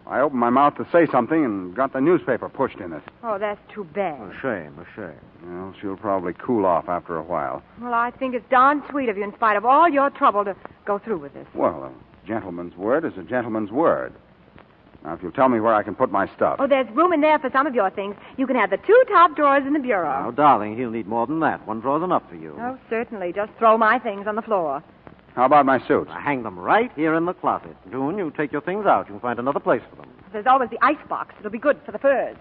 Speaker 3: I opened my mouth to say something and got the newspaper pushed in it.
Speaker 6: Oh, that's too bad.
Speaker 5: A shame.
Speaker 3: Well, she'll probably cool off after a while.
Speaker 6: Well, I think it's darn sweet of you, in spite of all your trouble, to go through with this.
Speaker 3: Well, a gentleman's word is a gentleman's word. Now, if you'll tell me where I can put my stuff.
Speaker 6: Oh, there's room in there for some of your things. You can have the 2 top drawers in the bureau.
Speaker 5: Oh, darling, he'll need more than that. 1 drawer's enough for you.
Speaker 6: Oh, certainly. Just throw my things on the floor.
Speaker 3: How about my suits?
Speaker 5: I hang them right here in the closet. June, you take your things out. You can find another place for them.
Speaker 6: There's always the icebox. It'll be good for the furs.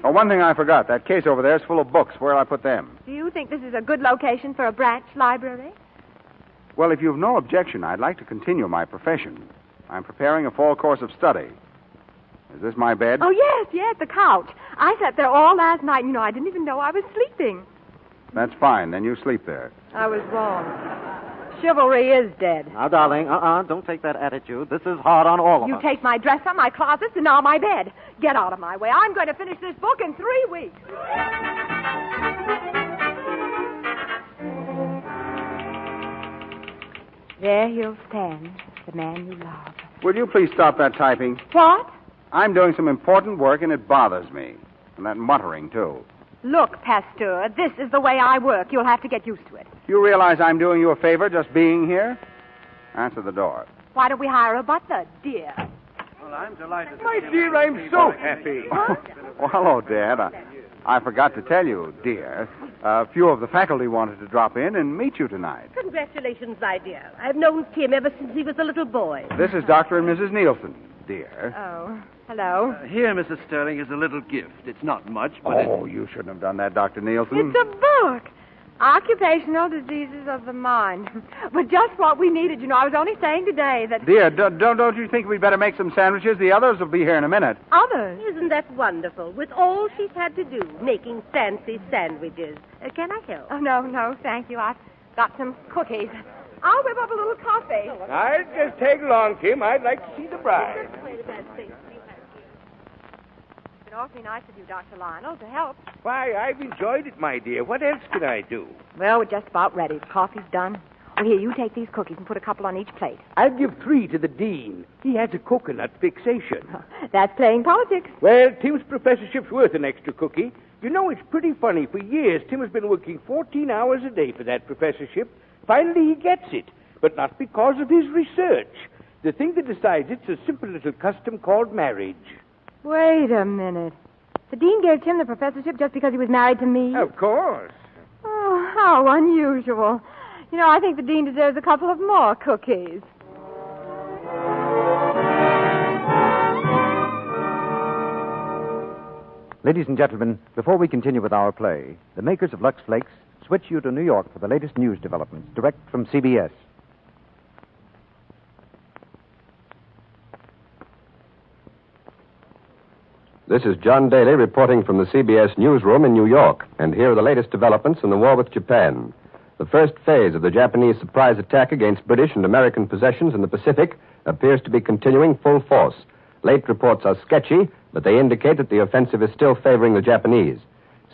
Speaker 3: Oh, one thing I forgot. That case over there is full of books. Where'll I put them?
Speaker 6: Do you think this is a good location for a branch library?
Speaker 3: Well, if you've no objection, I'd like to continue my profession. I'm preparing a fall course of study. Is this my bed?
Speaker 6: Oh, yes, the couch. I sat there all last night, and, I didn't even know I was sleeping.
Speaker 3: That's fine. Then you sleep there.
Speaker 6: I was wrong. Chivalry is dead.
Speaker 5: Now, darling, don't take that attitude. This is hard on all of
Speaker 6: You
Speaker 5: us.
Speaker 6: take my dresser, my closets, and now my bed. Get out of my way. I'm going to finish this book in 3 weeks. There you'll stand, the man you love.
Speaker 3: Will you please stop that typing?
Speaker 6: What?
Speaker 3: I'm doing some important work, and it bothers me. And that muttering, too.
Speaker 6: Look, Pasteur, this is the way I work. You'll have to get used to it.
Speaker 3: You realize I'm doing you a favor just being here? Answer the door.
Speaker 6: Why don't we hire a butler, dear?
Speaker 12: Well, I'm delighted. My dear, I'm so happy.
Speaker 3: Well, hello, Dad. I forgot to tell you, dear. A few of the faculty wanted to drop in and meet you tonight.
Speaker 4: Congratulations, my dear. I've known Tim ever since he was a little boy.
Speaker 3: This is Dr. and Mrs. Nielsen, dear.
Speaker 6: Oh, hello.
Speaker 13: Here, Mrs. Sterling, is a little gift. It's not much, but
Speaker 3: you shouldn't have done that, Dr. Nielsen.
Speaker 6: It's a book. Occupational Diseases of the Mind. But just what we needed, I was only saying today that...
Speaker 3: Dear, don't you think we'd better make some sandwiches? The others will be here in a minute.
Speaker 6: Others?
Speaker 4: Isn't that wonderful? With all she's had to do, making fancy sandwiches. Can I help?
Speaker 6: Oh, no, thank you. I've got some cookies. I'll whip up a little coffee.
Speaker 12: I'll just tag along, Tim. I'd like to see the bride.
Speaker 6: It's awfully nice of you, Dr. Lionel, to help.
Speaker 12: Why, I've enjoyed it, my dear. What else can I do?
Speaker 6: Well, we're just about ready. The coffee's done. Oh, here, you take these cookies and put a couple on each plate.
Speaker 12: I'll give 3 to the dean. He has a coconut fixation.
Speaker 6: That's playing politics.
Speaker 12: Well, Tim's professorship's worth an extra cookie. It's pretty funny. For years, Tim has been working 14 hours a day for that professorship. Finally, he gets it, but not because of his research. The thing that decides it's a simple little custom called marriage.
Speaker 6: Wait a minute. The dean gave Tim the professorship just because he was married to me?
Speaker 12: Of course.
Speaker 6: Oh, how unusual. I think the dean deserves a couple of more cookies.
Speaker 10: Ladies and gentlemen, before we continue with our play, the makers of Lux Flakes switch you to New York for the latest news developments, direct from CBS.
Speaker 14: This is John Daly reporting from the CBS newsroom in New York, and here are the latest developments in the war with Japan. The first phase of the Japanese surprise attack against British and American possessions in the Pacific appears to be continuing full force. Late reports are sketchy, but they indicate that the offensive is still favoring the Japanese.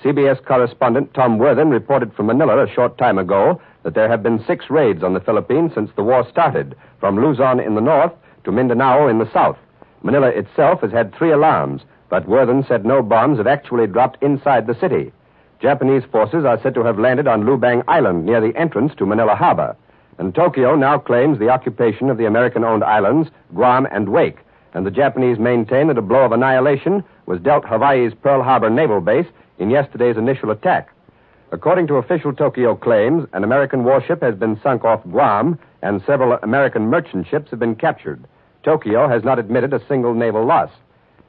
Speaker 14: CBS correspondent Tom Worthen reported from Manila a short time ago that there have been 6 raids on the Philippines since the war started, from Luzon in the north to Mindanao in the south. Manila itself has had 3 alarms, but Worthen said no bombs have actually dropped inside the city. Japanese forces are said to have landed on Lubang Island near the entrance to Manila Harbor. And Tokyo now claims the occupation of the American-owned islands, Guam and Wake. And the Japanese maintain that a blow of annihilation was dealt Hawaii's Pearl Harbor naval base in yesterday's initial attack. According to official Tokyo claims, an American warship has been sunk off Guam, and several American merchant ships have been captured. Tokyo has not admitted a single naval loss.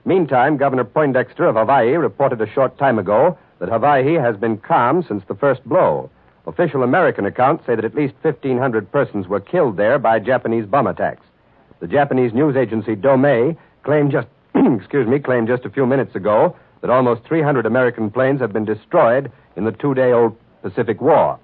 Speaker 14: Meantime, Governor Poindexter of Hawaii reported a short time ago that Hawaii has been calm since the first blow. Official American accounts say that at least 1,500 persons were killed there by Japanese bomb attacks. The Japanese news agency DeMille claimed just a few minutes ago that almost 300 American planes have been destroyed in the 2-day-old Pacific War.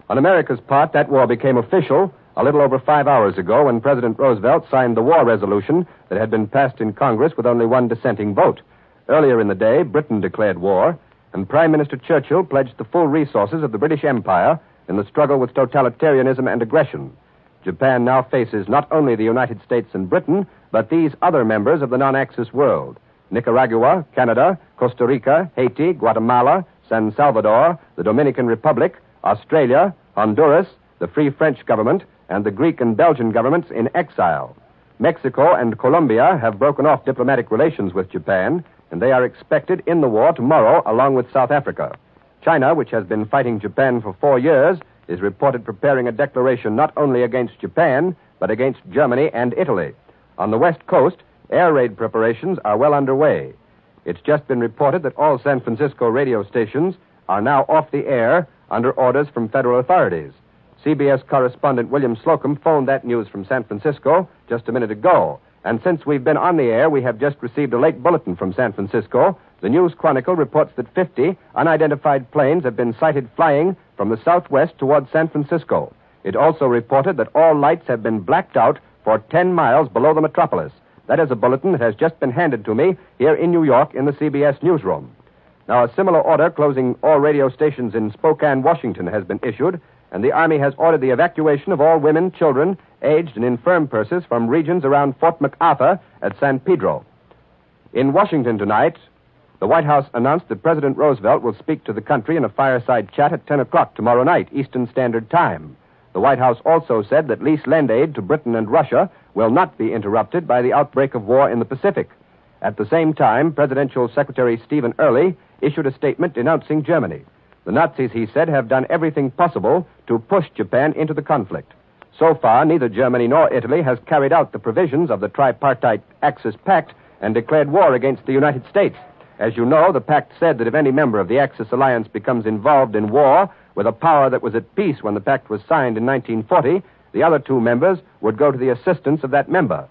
Speaker 14: On America's part, that war became official a little over 5 hours ago when President Roosevelt signed the war resolution that had been passed in Congress with only one dissenting vote. Earlier in the day, Britain declared war, and Prime Minister Churchill pledged the full resources of the British Empire in the struggle with totalitarianism and aggression. Japan now faces not only the United States and Britain, but these other members of the non-Axis world: Nicaragua, Canada, Costa Rica, Haiti, Guatemala, San Salvador, the Dominican Republic, Australia, Honduras, the Free French government, and the Greek and Belgian governments in exile. Mexico and Colombia have broken off diplomatic relations with Japan, and they are expected in the war tomorrow along with South Africa. China, which has been fighting Japan for 4 years, is reported preparing a declaration not only against Japan, but against Germany and Italy. On the West Coast, air raid preparations are well underway. It's just been reported that all San Francisco radio stations are now off the air under orders from federal authorities. CBS correspondent William Slocum phoned that news from San Francisco just a minute ago. And since we've been on the air, we have just received a late bulletin from San Francisco. The News Chronicle reports that 50 unidentified planes have been sighted flying from the southwest towards San Francisco. It also reported that all lights have been blacked out for 10 miles below the metropolis. That is a bulletin that has just been handed to me here in New York in the CBS newsroom. Now, a similar order closing all radio stations in Spokane, Washington has been issued, and the Army has ordered the evacuation of all women, children, aged and infirm persons from regions around Fort MacArthur at San Pedro. In Washington tonight, the White House announced that President Roosevelt will speak to the country in a fireside chat at 10 o'clock tomorrow night, Eastern Standard Time. The White House also said that lease lend aid to Britain and Russia will not be interrupted by the outbreak of war in the Pacific. At the same time, Presidential Secretary Stephen Early issued a statement denouncing Germany. The Nazis, he said, have done everything possible to push Japan into the conflict. So far, neither Germany nor Italy has carried out the provisions of the tripartite Axis Pact and declared war against the United States. As you know, the pact said that if any member of the Axis alliance becomes involved in war with a power that was at peace when the pact was signed in 1940, the other 2 members would go to the assistance of that member.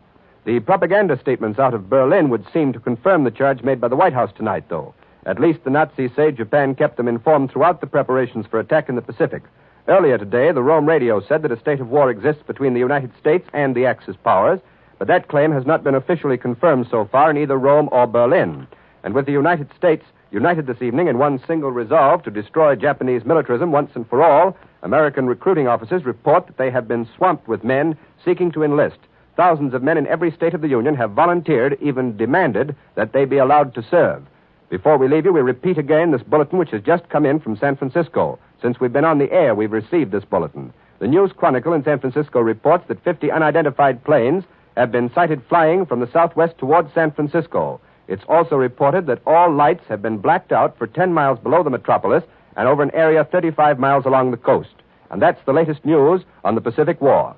Speaker 14: The propaganda statements out of Berlin would seem to confirm the charge made by the White House tonight, though. At least the Nazis say Japan kept them informed throughout the preparations for attack in the Pacific. Earlier today, the Rome radio said that a state of war exists between the United States and the Axis powers, but that claim has not been officially confirmed so far in either Rome or Berlin. And with the United States united this evening in one single resolve to destroy Japanese militarism once and for all, American recruiting officers report that they have been swamped with men seeking to enlist. Thousands of men in every state of the Union have volunteered, even demanded, that they be allowed to serve. Before we leave you, we repeat again this bulletin which has just come in from San Francisco. Since we've been on the air, we've received this bulletin. The News Chronicle in San Francisco reports that 50 unidentified planes have been sighted flying from the southwest towards San Francisco. It's also reported that all lights have been blacked out for 10 miles below the metropolis and over an area 35 miles along the coast. And that's the latest news on the Pacific War.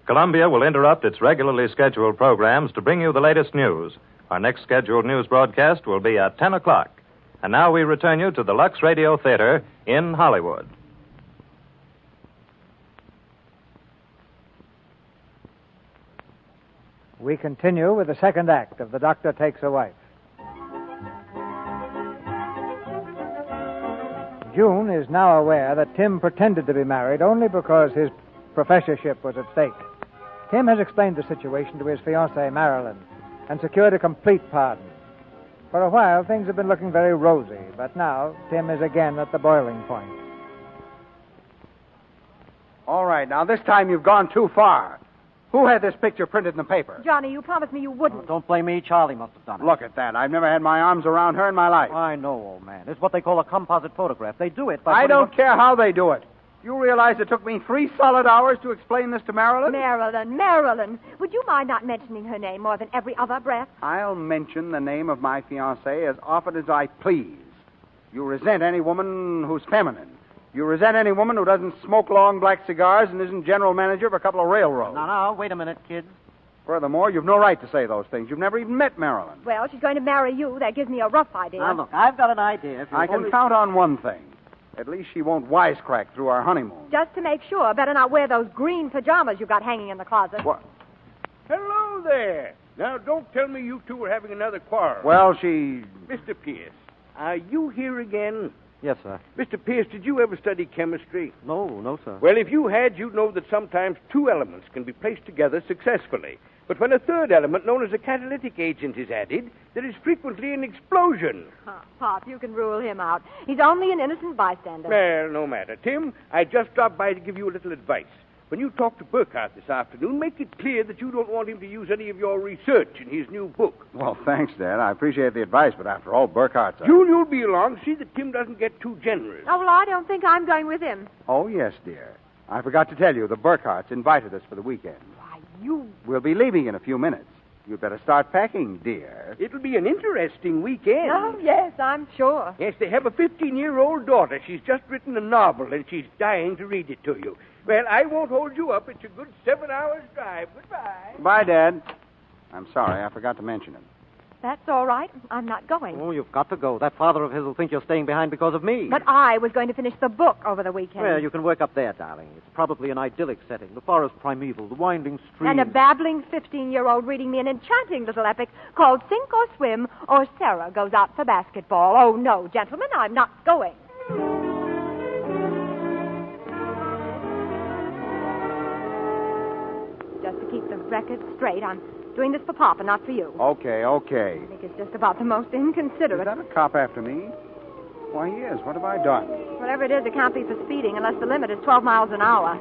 Speaker 15: Columbia will interrupt its regularly scheduled programs to bring you the latest news. Our next scheduled news broadcast will be at 10 o'clock. And now we return you to the Lux Radio Theater in Hollywood.
Speaker 1: We continue with the second act of The Doctor Takes a Wife. June is now aware that Tim pretended to be married only because his professorship was at stake. Tim has explained the situation to his fiancée, Marilyn, and secured a complete pardon. For a while, things have been looking very rosy, but now Tim is again at the boiling point.
Speaker 3: All right, now this time you've gone too far. Who had this picture printed in the paper?
Speaker 6: Johnny, you promised me you wouldn't.
Speaker 5: Oh, don't blame me. Charlie must have done it.
Speaker 3: Look at that. I've never had my arms around her in my life.
Speaker 5: I know, old man. It's what they call a composite photograph. They do it by
Speaker 3: I don't care how they do it. You realize it took me 3 solid hours to explain this to Marilyn?
Speaker 6: Marilyn. Would you mind not mentioning her name more than every other breath?
Speaker 3: I'll mention the name of my fiancée as often as I please. You resent any woman who's feminine. You resent any woman who doesn't smoke long black cigars and isn't general manager of a couple of railroads.
Speaker 5: Now, wait a minute, kids.
Speaker 3: Furthermore, you've no right to say those things. You've never even met Marilyn.
Speaker 6: Well, she's going to marry you. That gives me a rough idea.
Speaker 5: Now, look, I've got an idea.
Speaker 3: I can count on one thing. At least she won't wisecrack through our honeymoon.
Speaker 6: Just to make sure, better not wear those green pajamas you got hanging in the closet.
Speaker 3: What?
Speaker 12: Hello there. Now, don't tell me you two are having another quarrel.
Speaker 3: Well, she...
Speaker 12: Mr. Pierce, are you here again?
Speaker 5: Yes, sir.
Speaker 12: Mr. Pierce, did you ever study chemistry?
Speaker 5: No, sir.
Speaker 12: Well, if you had, you'd know that sometimes 2 elements can be placed together successfully. But when a third element, known as a catalytic agent, is added, there is frequently an explosion.
Speaker 6: Pop, you can rule him out. He's only an innocent bystander.
Speaker 12: Well, no matter. Tim, I just dropped by to give you a little advice. When you talk to Burkhardt this afternoon, make it clear that you don't want him to use any of your research in his new book.
Speaker 3: Well, thanks, Dad. I appreciate the advice, but after all, Burkhardt's...
Speaker 12: You'll be along. See that Tim doesn't get too generous.
Speaker 6: Oh, well, I don't think I'm going with him.
Speaker 3: Oh, yes, dear. I forgot to tell you, the Burkhardts invited us for the weekend.
Speaker 6: Why, you...
Speaker 3: We'll be leaving in a few minutes. You'd better start packing, dear.
Speaker 12: It'll be an interesting weekend.
Speaker 6: Oh, yes, I'm sure.
Speaker 12: Yes, they have a 15-year-old daughter. She's just written a novel, and she's dying to read it to you. Well, I won't hold you up. It's a good 7 hours drive. Goodbye.
Speaker 3: Bye, Dad. I'm sorry, I forgot to mention it.
Speaker 6: That's all right. I'm not going.
Speaker 5: Oh, you've got to go. That father of his will think you're staying behind because of me.
Speaker 6: But I was going to finish the book over the weekend.
Speaker 5: Well, you can work up there, darling. It's probably an idyllic setting. The forest primeval, the winding stream.
Speaker 6: And a babbling 15-year-old reading me an enchanting little epic called Sink or Swim or Sarah Goes Out for Basketball. Oh, no, gentlemen, I'm not going. Just to keep the record straight, I'm doing this for Papa, not for you.
Speaker 3: Okay.
Speaker 6: I think it's just about the most inconsiderate.
Speaker 3: Is that a cop after me? Why, he is. What have I done?
Speaker 6: Whatever it is, it can't be for speeding unless the limit is 12 miles an hour.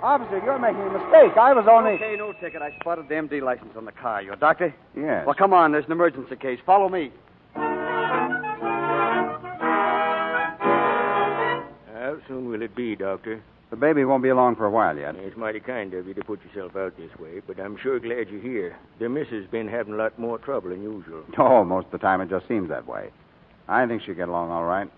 Speaker 3: Officer, you're making a mistake. I was only...
Speaker 13: Okay, no ticket. I spotted the MD license on the car. You a doctor?
Speaker 3: Yes.
Speaker 13: Well, come on. There's an emergency case. Follow me.
Speaker 12: How soon will it be, Doctor?
Speaker 3: The baby won't be along for a while yet.
Speaker 12: It's mighty kind of you to put yourself out this way, but I'm sure glad you're here. The missus been having a lot more trouble than usual.
Speaker 3: Oh, most of the time it just seems that way. I think she'll get along all right.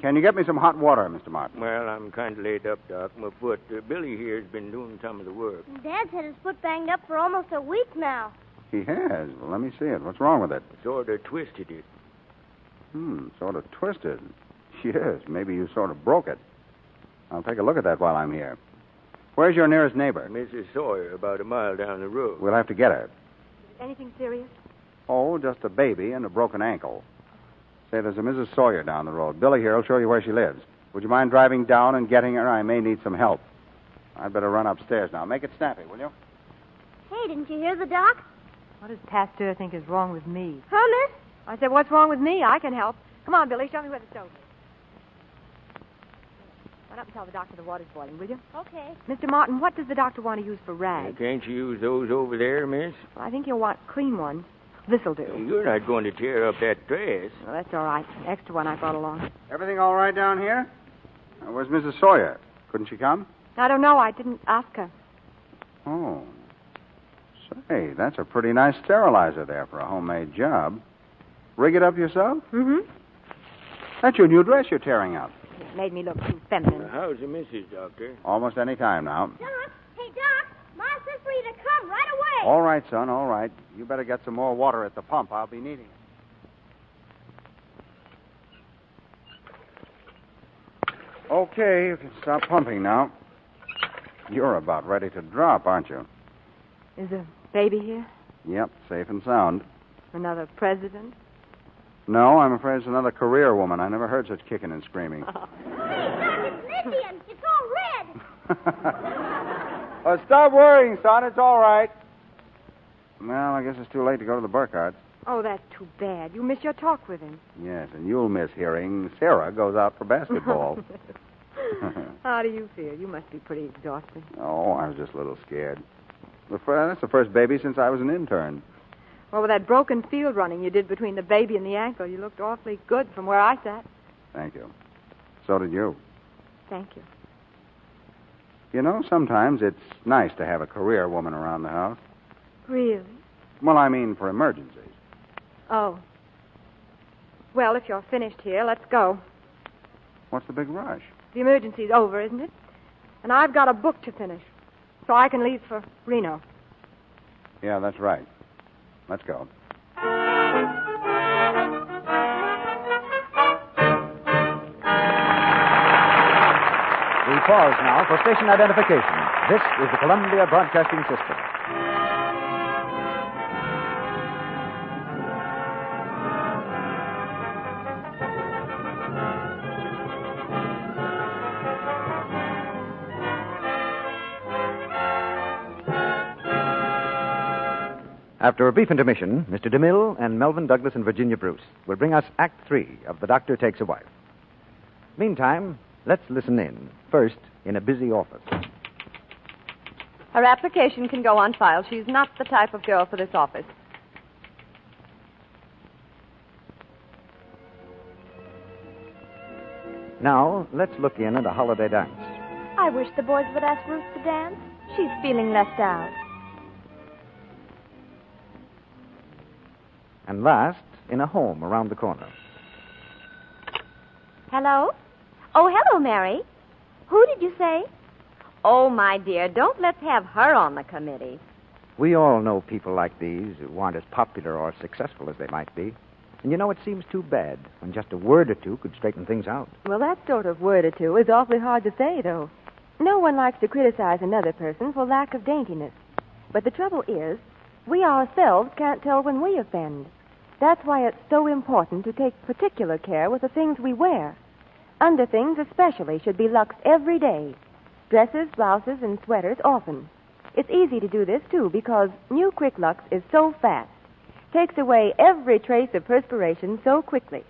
Speaker 3: Can you get me some hot water, Mr. Martin?
Speaker 12: Well, I'm kind of laid up, Doc. My foot, Billy here's been doing some of the work.
Speaker 16: Dad's had his foot banged up for almost a week now.
Speaker 3: He has. Well, let me see it. What's wrong with it?
Speaker 12: Sort of twisted it.
Speaker 3: Sort of twisted. Yes, maybe you sort of broke it. I'll take a look at that while I'm here. Where's your nearest neighbor?
Speaker 12: Mrs. Sawyer, about a mile down the road.
Speaker 3: We'll have to get her.
Speaker 6: Anything serious?
Speaker 3: Oh, just a baby and a broken ankle. Say, there's a Mrs. Sawyer down the road. Billy here will show you where she lives. Would you mind driving down and getting her? I may need some help. I'd better run upstairs now. Make it snappy, will you?
Speaker 16: Hey, didn't you hear the doc?
Speaker 6: What does Pasteur think is wrong with me?
Speaker 16: Huh, miss?
Speaker 6: I said, what's wrong with me? I can help. Come on, Billy, show me where the stove is. Run up and tell the doctor the water's boiling, will you?
Speaker 16: Okay.
Speaker 6: Mr. Martin, what does the doctor want to use for rags?
Speaker 12: Can't you use those over there, miss?
Speaker 6: Well, I think you'll want clean ones. This'll do.
Speaker 12: You're not going to tear up that dress.
Speaker 6: Well, that's all right. The extra one I brought along.
Speaker 3: Everything all right down here? Where's Mrs. Sawyer? Couldn't she come?
Speaker 6: I don't know. I didn't ask her.
Speaker 3: Oh. Say, that's a pretty nice sterilizer there for a homemade job. Rig it up yourself?
Speaker 6: Mm-hmm.
Speaker 3: That's your new dress you're tearing up.
Speaker 6: It made me look too feminine.
Speaker 12: How's the missus, Doctor?
Speaker 3: Almost any time now.
Speaker 16: Doc! Hey, Doc! Ma says for you to come right away.
Speaker 3: All right, son, all right. You better get some more water at the pump. I'll be needing it. Okay, you can stop pumping now. You're about ready to drop, aren't you?
Speaker 6: Is the baby here?
Speaker 3: Yep, safe and sound.
Speaker 6: Another president?
Speaker 3: No, I'm afraid it's another career woman. I never heard such kicking and screaming.
Speaker 16: It's Indian. It's all red.
Speaker 3: Oh, stop worrying, son. It's all right. Well, I guess it's too late to go to the Burkharts.
Speaker 6: Oh, that's too bad. You miss your talk with him.
Speaker 3: Yes, and you'll miss hearing Sarah goes out for basketball.
Speaker 6: How do you feel? You must be pretty exhausted.
Speaker 3: Oh, I was just a little scared. That's the first baby since I was an intern.
Speaker 6: Well, with that broken field running you did between the baby and the ankle, you looked awfully good from where I sat.
Speaker 3: Thank you. So did you.
Speaker 6: Thank you.
Speaker 3: You know, sometimes it's nice to have a career woman around the house.
Speaker 6: Really?
Speaker 3: Well, I mean for emergencies.
Speaker 6: Oh. Well, if you're finished here, let's go.
Speaker 3: What's the big rush?
Speaker 6: The emergency's over, isn't it? And I've got a book to finish, so I can leave for Reno.
Speaker 3: Yeah, that's right. Let's go.
Speaker 10: We pause now for station identification. This is the Columbia Broadcasting System. After a brief intermission, Mr. DeMille and Melvin Douglas and Virginia Bruce will bring us Act 3 of The Doctor Takes a Wife. Meantime, let's listen in, first in a busy office.
Speaker 17: Her application can go on file. She's not the type of girl for this office.
Speaker 10: Now, let's look in at a holiday dance.
Speaker 9: I wish the boys would ask Ruth to dance. She's feeling left out.
Speaker 10: And last, in a home around the corner.
Speaker 18: Hello? Oh, hello, Mary. Who did you say? Oh, my dear, don't let's have her on the committee.
Speaker 10: We all know people like these who aren't as popular or successful as they might be. And you know, it seems too bad when just a word or two could straighten things out.
Speaker 6: Well, that sort of word or two is awfully hard to say, though. No one likes to criticize another person for lack of daintiness. But the trouble is, we ourselves can't tell when we offend. That's why it's so important to take particular care with the things we wear. Underthings especially should be luxed every day. Dresses, blouses, and sweaters often. It's easy to do this, too, because new Quick Lux is so fast. Takes away every trace of perspiration so quickly.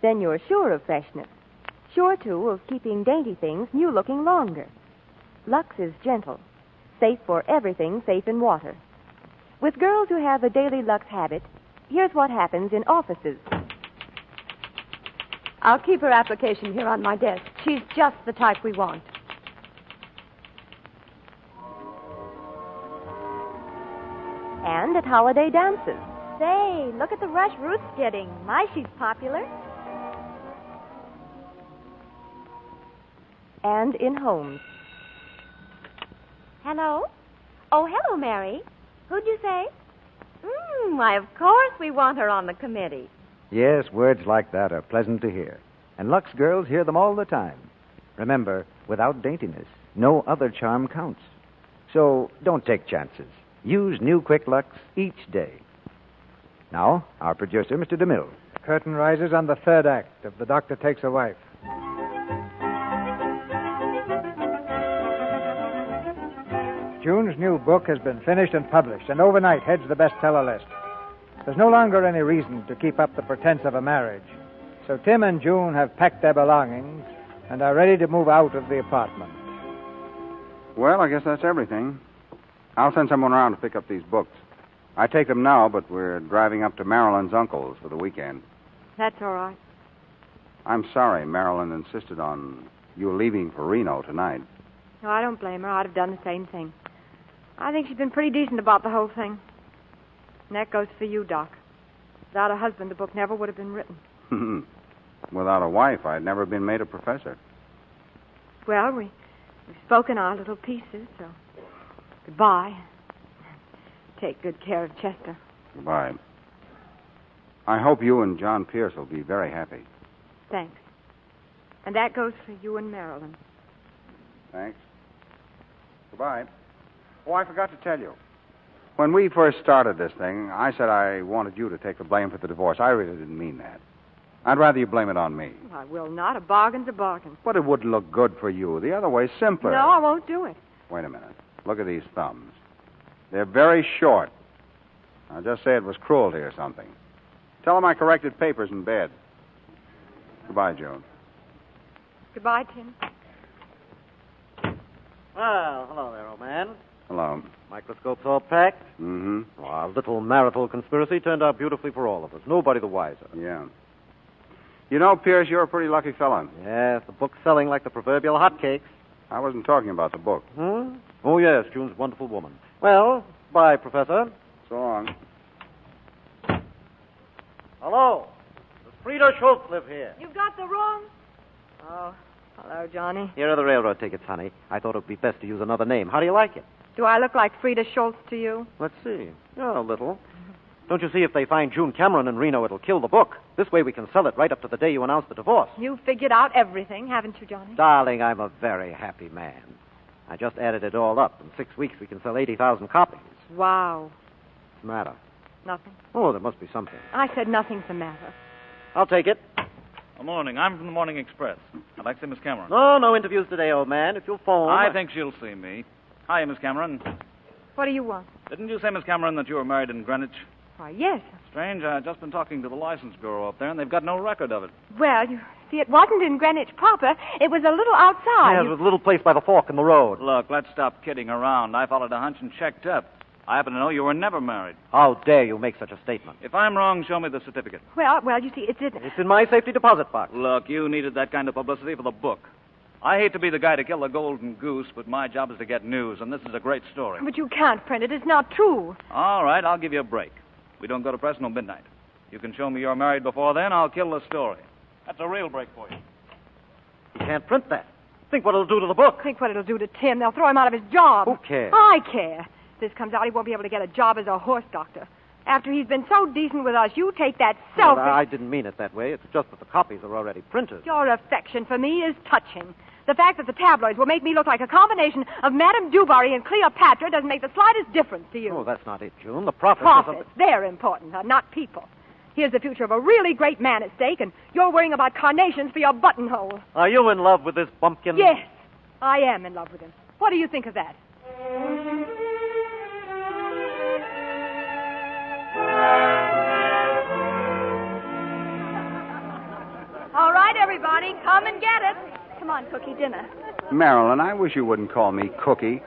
Speaker 6: Then you're sure of freshness. Sure, too, of keeping dainty things new-looking longer. Lux is gentle. Safe for everything safe in water. With girls who have a daily Lux habit, here's what happens in offices.
Speaker 17: I'll keep her application here on my desk. She's just the type we want.
Speaker 6: And at holiday dances.
Speaker 9: Say, look at the rush Ruth's getting. My, she's popular.
Speaker 6: And in homes.
Speaker 18: Hello? Oh, hello, Mary. Who'd you say? Why, of course we want her on the committee.
Speaker 10: Yes, words like that are pleasant to hear. And Lux girls hear them all the time. Remember, without daintiness, no other charm counts. So don't take chances. Use new Quick Lux each day. Now, our producer, Mr. DeMille.
Speaker 1: Curtain rises on the third act of The Doctor Takes a Wife. June's new book has been finished and published, and overnight heads the bestseller list. There's no longer any reason to keep up the pretense of a marriage. So Tim and June have packed their belongings and are ready to move out of the apartment.
Speaker 3: Well, I guess that's everything. I'll send someone around to pick up these books. I take them now, but we're driving up to Marilyn's uncle's for the weekend.
Speaker 6: That's all right.
Speaker 3: I'm sorry Marilyn insisted on you leaving for Reno tonight.
Speaker 6: No, I don't blame her. I'd have done the same thing. I think she's been pretty decent about the whole thing. And that goes for you, Doc. Without a husband, the book never would have been written.
Speaker 3: Without a wife, I'd never been made a professor.
Speaker 6: Well, we've spoken our little pieces, so goodbye. Take good care of Chester.
Speaker 3: Goodbye. I hope you and John Pierce will be very happy.
Speaker 6: Thanks. And that goes for you and Marilyn.
Speaker 3: Thanks. Goodbye. Oh, I forgot to tell you. When we first started this thing, I said I wanted you to take the blame for the divorce. I really didn't mean that. I'd rather you blame it on me.
Speaker 6: I will not. A bargain's a bargain.
Speaker 3: But it would look good for you. The other way's simpler.
Speaker 6: No, I won't do it.
Speaker 3: Wait a minute. Look at these thumbs. They're very short. I'll just say it was cruelty or something. Tell them I corrected papers in bed. Goodbye, June.
Speaker 6: Goodbye, Tim.
Speaker 5: Well, hello there, old man.
Speaker 3: Hello.
Speaker 5: Microscope's all packed.
Speaker 3: Mm-hmm.
Speaker 5: Well, our little marital conspiracy turned out beautifully for all of us. Nobody the wiser.
Speaker 3: Yeah. You know, Pierce, you're a pretty lucky fella.
Speaker 5: Yes, the book's selling like the proverbial hotcakes.
Speaker 3: I wasn't talking about the book.
Speaker 5: Hmm? Oh, yes, June's a wonderful woman. Well, bye, Professor.
Speaker 3: So long.
Speaker 5: Hello. Does Frida Schultz live here?
Speaker 6: You've got the wrong... Oh, hello, Johnny.
Speaker 5: Here are the railroad tickets, honey. I thought it would be best to use another name. How do you like it?
Speaker 6: Do I look like Frida Schultz to you?
Speaker 5: Let's see. Oh, a little. Don't you see, if they find June Cameron in Reno, it'll kill the book. This way we can sell it right up to the day you announce the divorce.
Speaker 6: You've figured out everything, haven't you, Johnny?
Speaker 5: Darling, I'm a very happy man. I just added it all up. In 6 weeks, we can sell 80,000 copies.
Speaker 6: Wow.
Speaker 5: What's the matter?
Speaker 6: Nothing.
Speaker 5: Oh, there must be something.
Speaker 6: I said nothing's the matter.
Speaker 5: I'll take it.
Speaker 8: Good morning. I'm from the Morning Express. I'd like to see Miss Cameron.
Speaker 5: No interviews today, old man. If you'll phone...
Speaker 8: I think she'll see me. Hi, Miss Cameron.
Speaker 6: What do you want?
Speaker 8: Didn't you say, Miss Cameron, that you were married in Greenwich?
Speaker 6: Why, yes.
Speaker 8: Strange. I've just been talking to the license bureau up there, and they've got no record of it.
Speaker 6: Well, you see, it wasn't in Greenwich proper. It was a little outside.
Speaker 5: Yeah, it was a little place by the fork in the road.
Speaker 8: Look, let's stop kidding around. I followed a hunch and checked up. I happen to know you were never married.
Speaker 5: How dare you make such a statement?
Speaker 8: If I'm wrong, show me the certificate.
Speaker 6: Well, you see, it's
Speaker 5: in my safety deposit box.
Speaker 8: Look, you needed that kind of publicity for the book. I hate to be the guy to kill the golden goose, but my job is to get news, and this is a great story.
Speaker 6: But you can't print it. It's not true.
Speaker 8: All right, I'll give you a break. We don't go to press until midnight. You can show me you're married before then, I'll kill the story. That's a real break for you.
Speaker 5: You can't print that. Think what it'll do to the book.
Speaker 6: Think what it'll do to Tim. They'll throw him out of his job.
Speaker 5: Who cares?
Speaker 6: I care. If this comes out, he won't be able to get a job as a horse doctor. After he's been so decent with us, you take that selfish...
Speaker 5: Well, I didn't mean it that way. It's just that the copies are already printed.
Speaker 6: Your affection for me is touching. The fact that the tabloids will make me look like a combination of Madame Dubarry and Cleopatra doesn't make the slightest difference to you.
Speaker 5: Oh, that's not it, June. The profits...
Speaker 6: Profits. They're important, not people. Here's the future of a really great man at stake, and you're worrying about carnations for your buttonhole.
Speaker 5: Are you in love with this bumpkin?
Speaker 6: Yes, I am in love with him. What do you think of that?
Speaker 9: All right, everybody, come and get it. Come on, Cookie, dinner.
Speaker 3: Marilyn, I wish you wouldn't call me Cookie.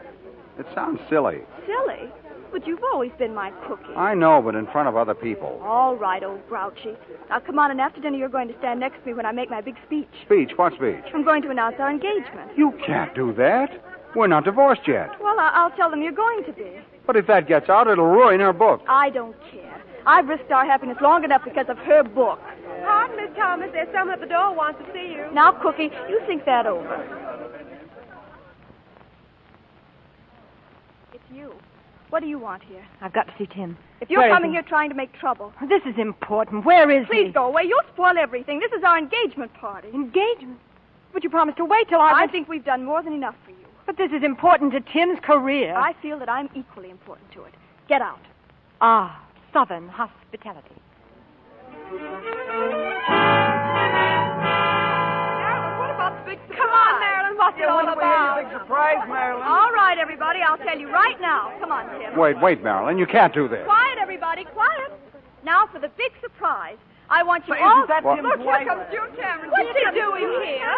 Speaker 3: It sounds silly.
Speaker 9: Silly? But you've always been my cookie.
Speaker 3: I know, but in front of other people.
Speaker 9: All right, old grouchy. Now, come on, and after dinner, you're going to stand next to me when I make my big speech.
Speaker 3: Speech? What speech?
Speaker 9: I'm going to announce our engagement.
Speaker 3: You can't do that. We're not divorced yet.
Speaker 9: Well, I'll tell them you're going to be.
Speaker 3: But if that gets out, it'll ruin her book.
Speaker 9: I don't care. I've risked our happiness long enough because of her book.
Speaker 4: Pardon, Miss Thomas. There's someone at the door who wants to see you.
Speaker 9: Now, Cookie, you think that over. It's you. What do you want here?
Speaker 6: I've got to see Tim.
Speaker 9: If you're coming here trying to make trouble...
Speaker 6: This is important. Where is he?
Speaker 9: Please go away. You'll spoil everything. This is our engagement party.
Speaker 6: Engagement? But you promised to wait till
Speaker 9: I think we've done more than enough for you.
Speaker 6: But this is important to Tim's career.
Speaker 9: I feel that I'm equally important to it. Get out.
Speaker 6: Ah, Southern hospitality.
Speaker 4: Marilyn, what about the big surprise? Come on, Marilyn. What's it all about?
Speaker 13: Big surprise, Marilyn.
Speaker 9: All right, everybody. I'll tell you right now. Come on, Tim.
Speaker 3: Wait, Marilyn. You can't do this.
Speaker 9: Quiet, everybody. Quiet. Now for the big surprise. I want you
Speaker 13: But
Speaker 9: all...
Speaker 13: isn't that
Speaker 9: Look,
Speaker 13: Tim's
Speaker 9: here
Speaker 13: wife?
Speaker 9: comes June Cameron. What's she doing here?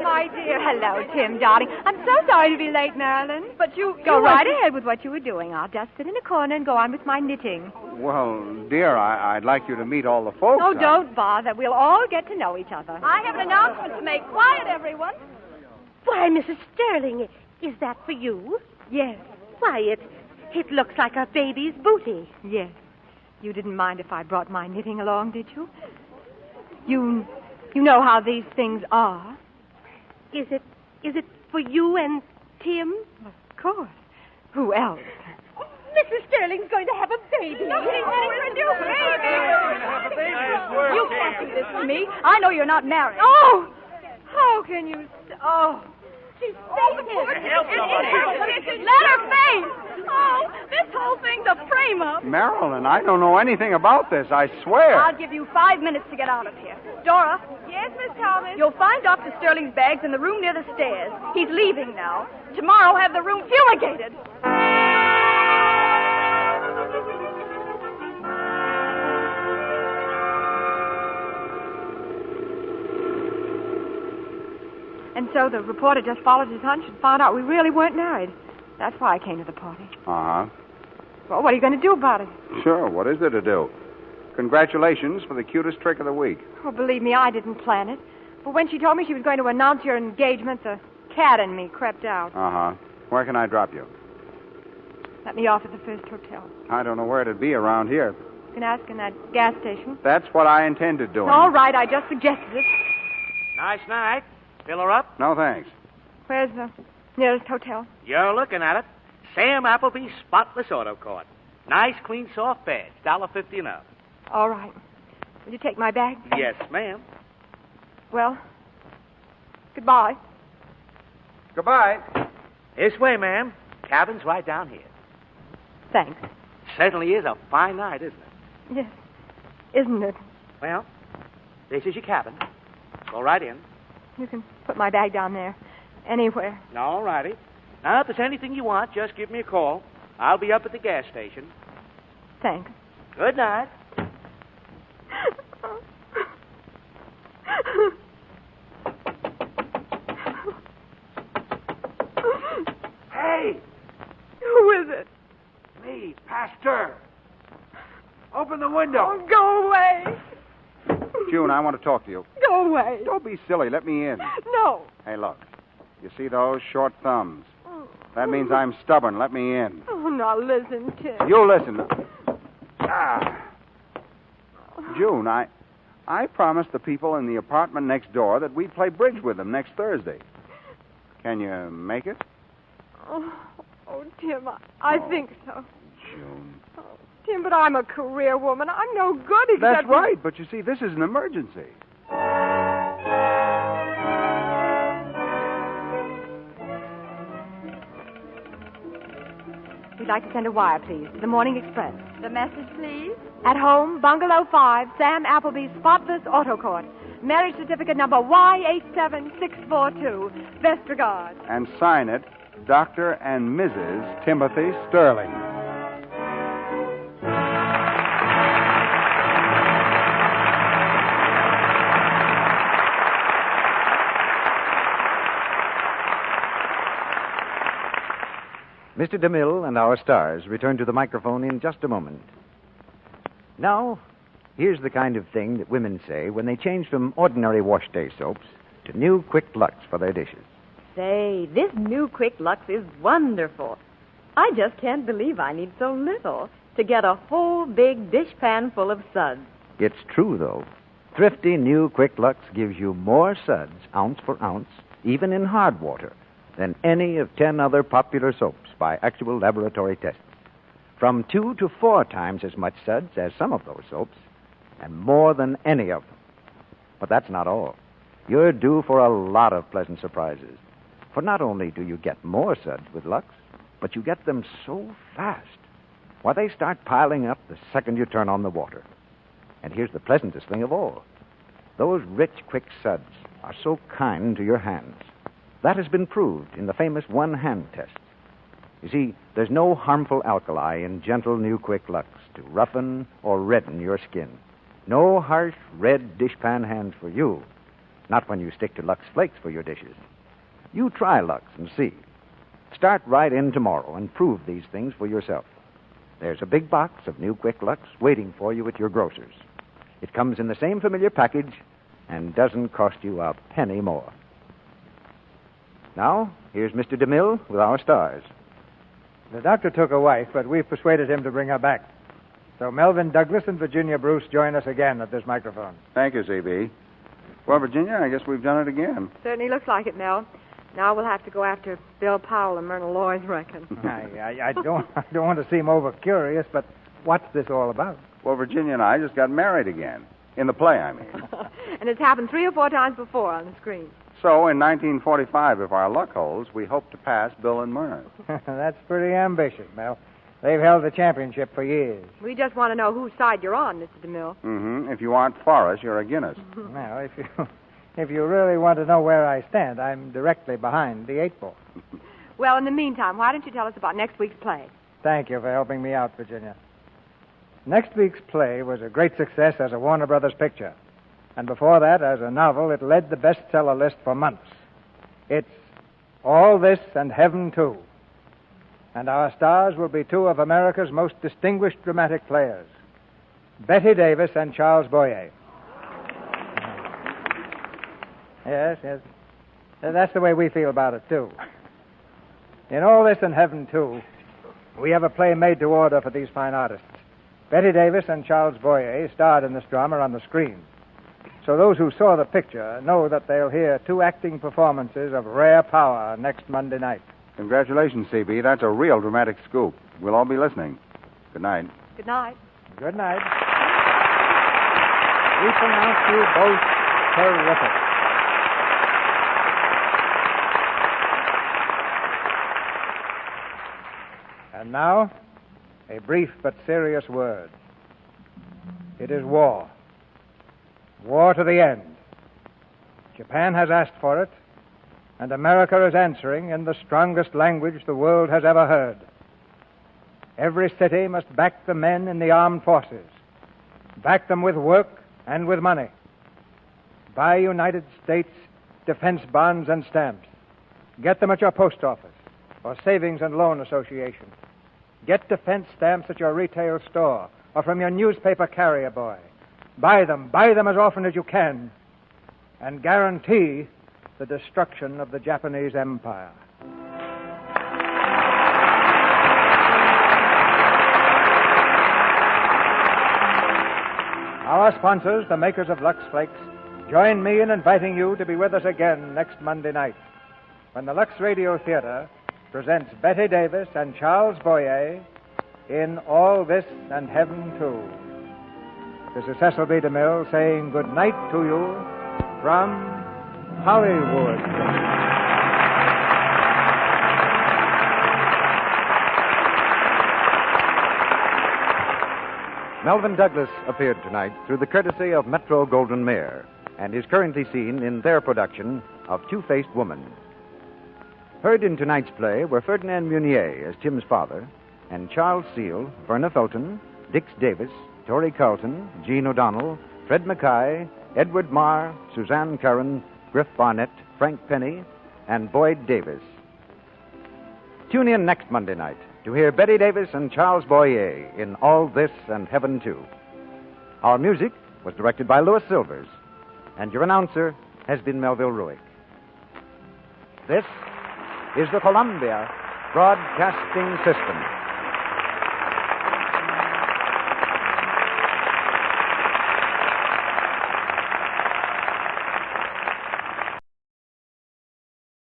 Speaker 6: My dear. Hello, Tim, darling. I'm so sorry to be late, Marilyn.
Speaker 9: But you...
Speaker 6: Go right ahead with what you were doing. I'll just sit in a corner and go on with my knitting.
Speaker 3: Well, dear, I'd like you to meet all the folks.
Speaker 6: Oh, don't bother. We'll all get to know each other.
Speaker 9: I have an announcement to make. Quiet, everyone.
Speaker 4: Why, Mrs. Sterling, is that for you?
Speaker 6: Yes.
Speaker 4: Why, it looks like a baby's booty.
Speaker 6: Yes. You didn't mind if I brought my knitting along, did you? You know how these things are.
Speaker 4: Is it for you and Tim?
Speaker 6: Of course. Who else?
Speaker 4: Mrs. Sterling's going to have a baby.
Speaker 9: No, he's getting a new baby. You can't do this to me. I know you're not married.
Speaker 6: Oh, can you... Oh, she's fainted.
Speaker 3: Help somebody.
Speaker 6: Let her faint. Oh, this whole thing's a frame-up.
Speaker 3: Marilyn, I don't know anything about this, I swear.
Speaker 6: I'll give you 5 minutes to get out of here. Dora. Yes, Miss Thomas? You'll find Dr. Sterling's bags in the room near the stairs. He's leaving now. Tomorrow, have the room fumigated. And so the reporter just followed his hunch and found out we really weren't married. That's why I came to the party.
Speaker 3: Uh-huh.
Speaker 6: Well, what are you going to do about it?
Speaker 3: Sure, what is there to do? Congratulations for the cutest trick of the week.
Speaker 6: Oh, believe me, I didn't plan it. But when she told me she was going to announce your engagement, the cat in me crept out.
Speaker 3: Uh-huh. Where can I drop you?
Speaker 6: Let me off at the first hotel.
Speaker 3: I don't know where it'd be around here.
Speaker 6: You can ask in that gas station.
Speaker 3: That's what I intended doing.
Speaker 6: All right, I just suggested it.
Speaker 12: Nice night. Fill her up?
Speaker 3: No, thanks.
Speaker 6: Where's the nearest hotel?
Speaker 12: You're looking at it. Sam Appleby's Spotless Auto Court. Nice, clean, soft beds. $1.50 and up.
Speaker 6: All right. Will you take my bag?
Speaker 12: Yes, ma'am.
Speaker 6: Well, goodbye.
Speaker 3: Goodbye.
Speaker 12: This way, ma'am. Cabin's right down here.
Speaker 6: Thanks.
Speaker 12: Certainly is a fine night, isn't it?
Speaker 6: Yes. Isn't it?
Speaker 12: Well, this is your cabin. Go right in.
Speaker 6: You can put my bag down there. Anywhere.
Speaker 12: All righty. Now, if there's anything you want, just give me a call. I'll be up at the gas station.
Speaker 6: Thanks.
Speaker 12: Good night.
Speaker 13: Hey!
Speaker 6: Who is it?
Speaker 13: Me, Pastor. Open the window.
Speaker 6: Oh, go away.
Speaker 3: June, I want to talk to you.
Speaker 6: Go away.
Speaker 3: Don't be silly. Let me in.
Speaker 6: No.
Speaker 3: Hey, look. You see those short thumbs? That means I'm stubborn. Let me in.
Speaker 6: Oh, now listen, Tim.
Speaker 3: You listen. June, I promised the people in the apartment next door that we'd play bridge with them next Thursday. Can you make it?
Speaker 6: Oh, Tim, I think so.
Speaker 3: June.
Speaker 6: Oh, Tim, but I'm a career woman. I'm no good except...
Speaker 3: That's right, but you see, this is an emergency.
Speaker 6: We'd like to send a wire, please, to the Morning Express.
Speaker 2: The message, please.
Speaker 6: At home, Bungalow 5, Sam Appleby's Spotless Auto Court. Marriage certificate number Y87642. Best regards.
Speaker 3: And sign it, Dr. and Mrs. Timothy Sterling.
Speaker 10: Mr. DeMille and our stars return to the microphone in just a moment. Now, here's the kind of thing that women say when they change from ordinary wash day soaps to new Quick Lux for their dishes.
Speaker 17: Say, this new Quick Lux is wonderful. I just can't believe I need so little to get a whole big dishpan full of suds.
Speaker 10: It's true, though. Thrifty new Quick Lux gives you more suds, ounce for ounce, even in hard water, than any of 10 other popular soaps by actual laboratory tests. From 2 to 4 times as much suds as some of those soaps, and more than any of them. But that's not all. You're due for a lot of pleasant surprises. For not only do you get more suds with Lux, but you get them so fast. Why, they start piling up the second you turn on the water. And here's the pleasantest thing of all. Those rich, quick suds are so kind to your hands. That has been proved in the famous one-hand test. You see, there's no harmful alkali in gentle new Quick Lux to roughen or redden your skin. No harsh red dishpan hands for you. Not when you stick to Lux Flakes for your dishes. You try Lux and see. Start right in tomorrow and prove these things for yourself. There's a big box of new Quick Lux waiting for you at your grocer's. It comes in the same familiar package and doesn't cost you a penny more. Now, here's Mr. DeMille with our stars.
Speaker 1: The doctor took a wife, but we've persuaded him to bring her back. So Melvin Douglas and Virginia Bruce join us again at this microphone.
Speaker 3: Thank you, CB. Well, Virginia, I guess we've done it again.
Speaker 6: Certainly looks like it, Mel. Now we'll have to go after Bill Powell and Myrna Loy's reckon.
Speaker 1: I don't want to seem over-curious, but what's this all about?
Speaker 3: Well, Virginia and I just got married again. In the play, I mean.
Speaker 6: And it's happened 3 or 4 times before on the screen.
Speaker 3: So, in 1945, if our luck holds, we hope to pass Bill and Myrna.
Speaker 1: That's pretty ambitious, Mel. They've held the championship for years.
Speaker 6: We just want to know whose side you're on, Mr. DeMille.
Speaker 3: Mm-hmm. If you aren't Forrest, you're a Guinness.
Speaker 1: Now, if you really want to know where I stand, I'm directly behind the 8 ball.
Speaker 6: Well, in the meantime, why don't you tell us about next week's play?
Speaker 1: Thank you for helping me out, Virginia. Next week's play was a great success as a Warner Brothers picture. And before that, as a novel, it led the bestseller list for months. It's All This and Heaven, Too. And our stars will be 2 of America's most distinguished dramatic players, Bette Davis and Charles Boyer. Yes. That's the way we feel about it, too. In All This and Heaven, Too, we have a play made to order for these fine artists. Bette Davis and Charles Boyer starred in this drama on the screen. So those who saw the picture know that they'll hear 2 acting performances of rare power next Monday night.
Speaker 3: Congratulations, CB. That's a real dramatic scoop. We'll all be listening. Good night.
Speaker 6: Good night.
Speaker 1: Good night. We pronounce you both terrific. And now, a brief but serious word. It is war. War to the end. Japan has asked for it, and America is answering in the strongest language the world has ever heard. Every city must back the men in the armed forces. Back them with work and with money. Buy United States defense bonds and stamps. Get them at your post office or savings and loan association. Get defense stamps at your retail store or from your newspaper carrier boy. Buy them as often as you can, and guarantee the destruction of the Japanese Empire. Our sponsors, the makers of Lux Flakes, join me in inviting you to be with us again next Monday night, when the Lux Radio Theater presents Bette Davis and Charles Boyer in All This and Heaven, Too. This is Cecil B. DeMille saying good night to you from Hollywood.
Speaker 10: Melvyn Douglas appeared tonight through the courtesy of Metro-Goldwyn-Mayer and is currently seen in their production of Two-Faced Woman. Heard in tonight's play were Ferdinand Munier as Tim's father, and Charles Seal, Verna Felton, Dix Davis, Torrey Carlton, Jean O'Donnell, Fred Mackay, Edward Marr, Suzanne Curran, Griff Barnett, Frank Penny, and Boyd Davis. Tune in next Monday night to hear Bette Davis and Charles Boyer in All This and Heaven, Too. Our music was directed by Louis Silvers, and your announcer has been Melville Ruick. This is the Columbia Broadcasting System.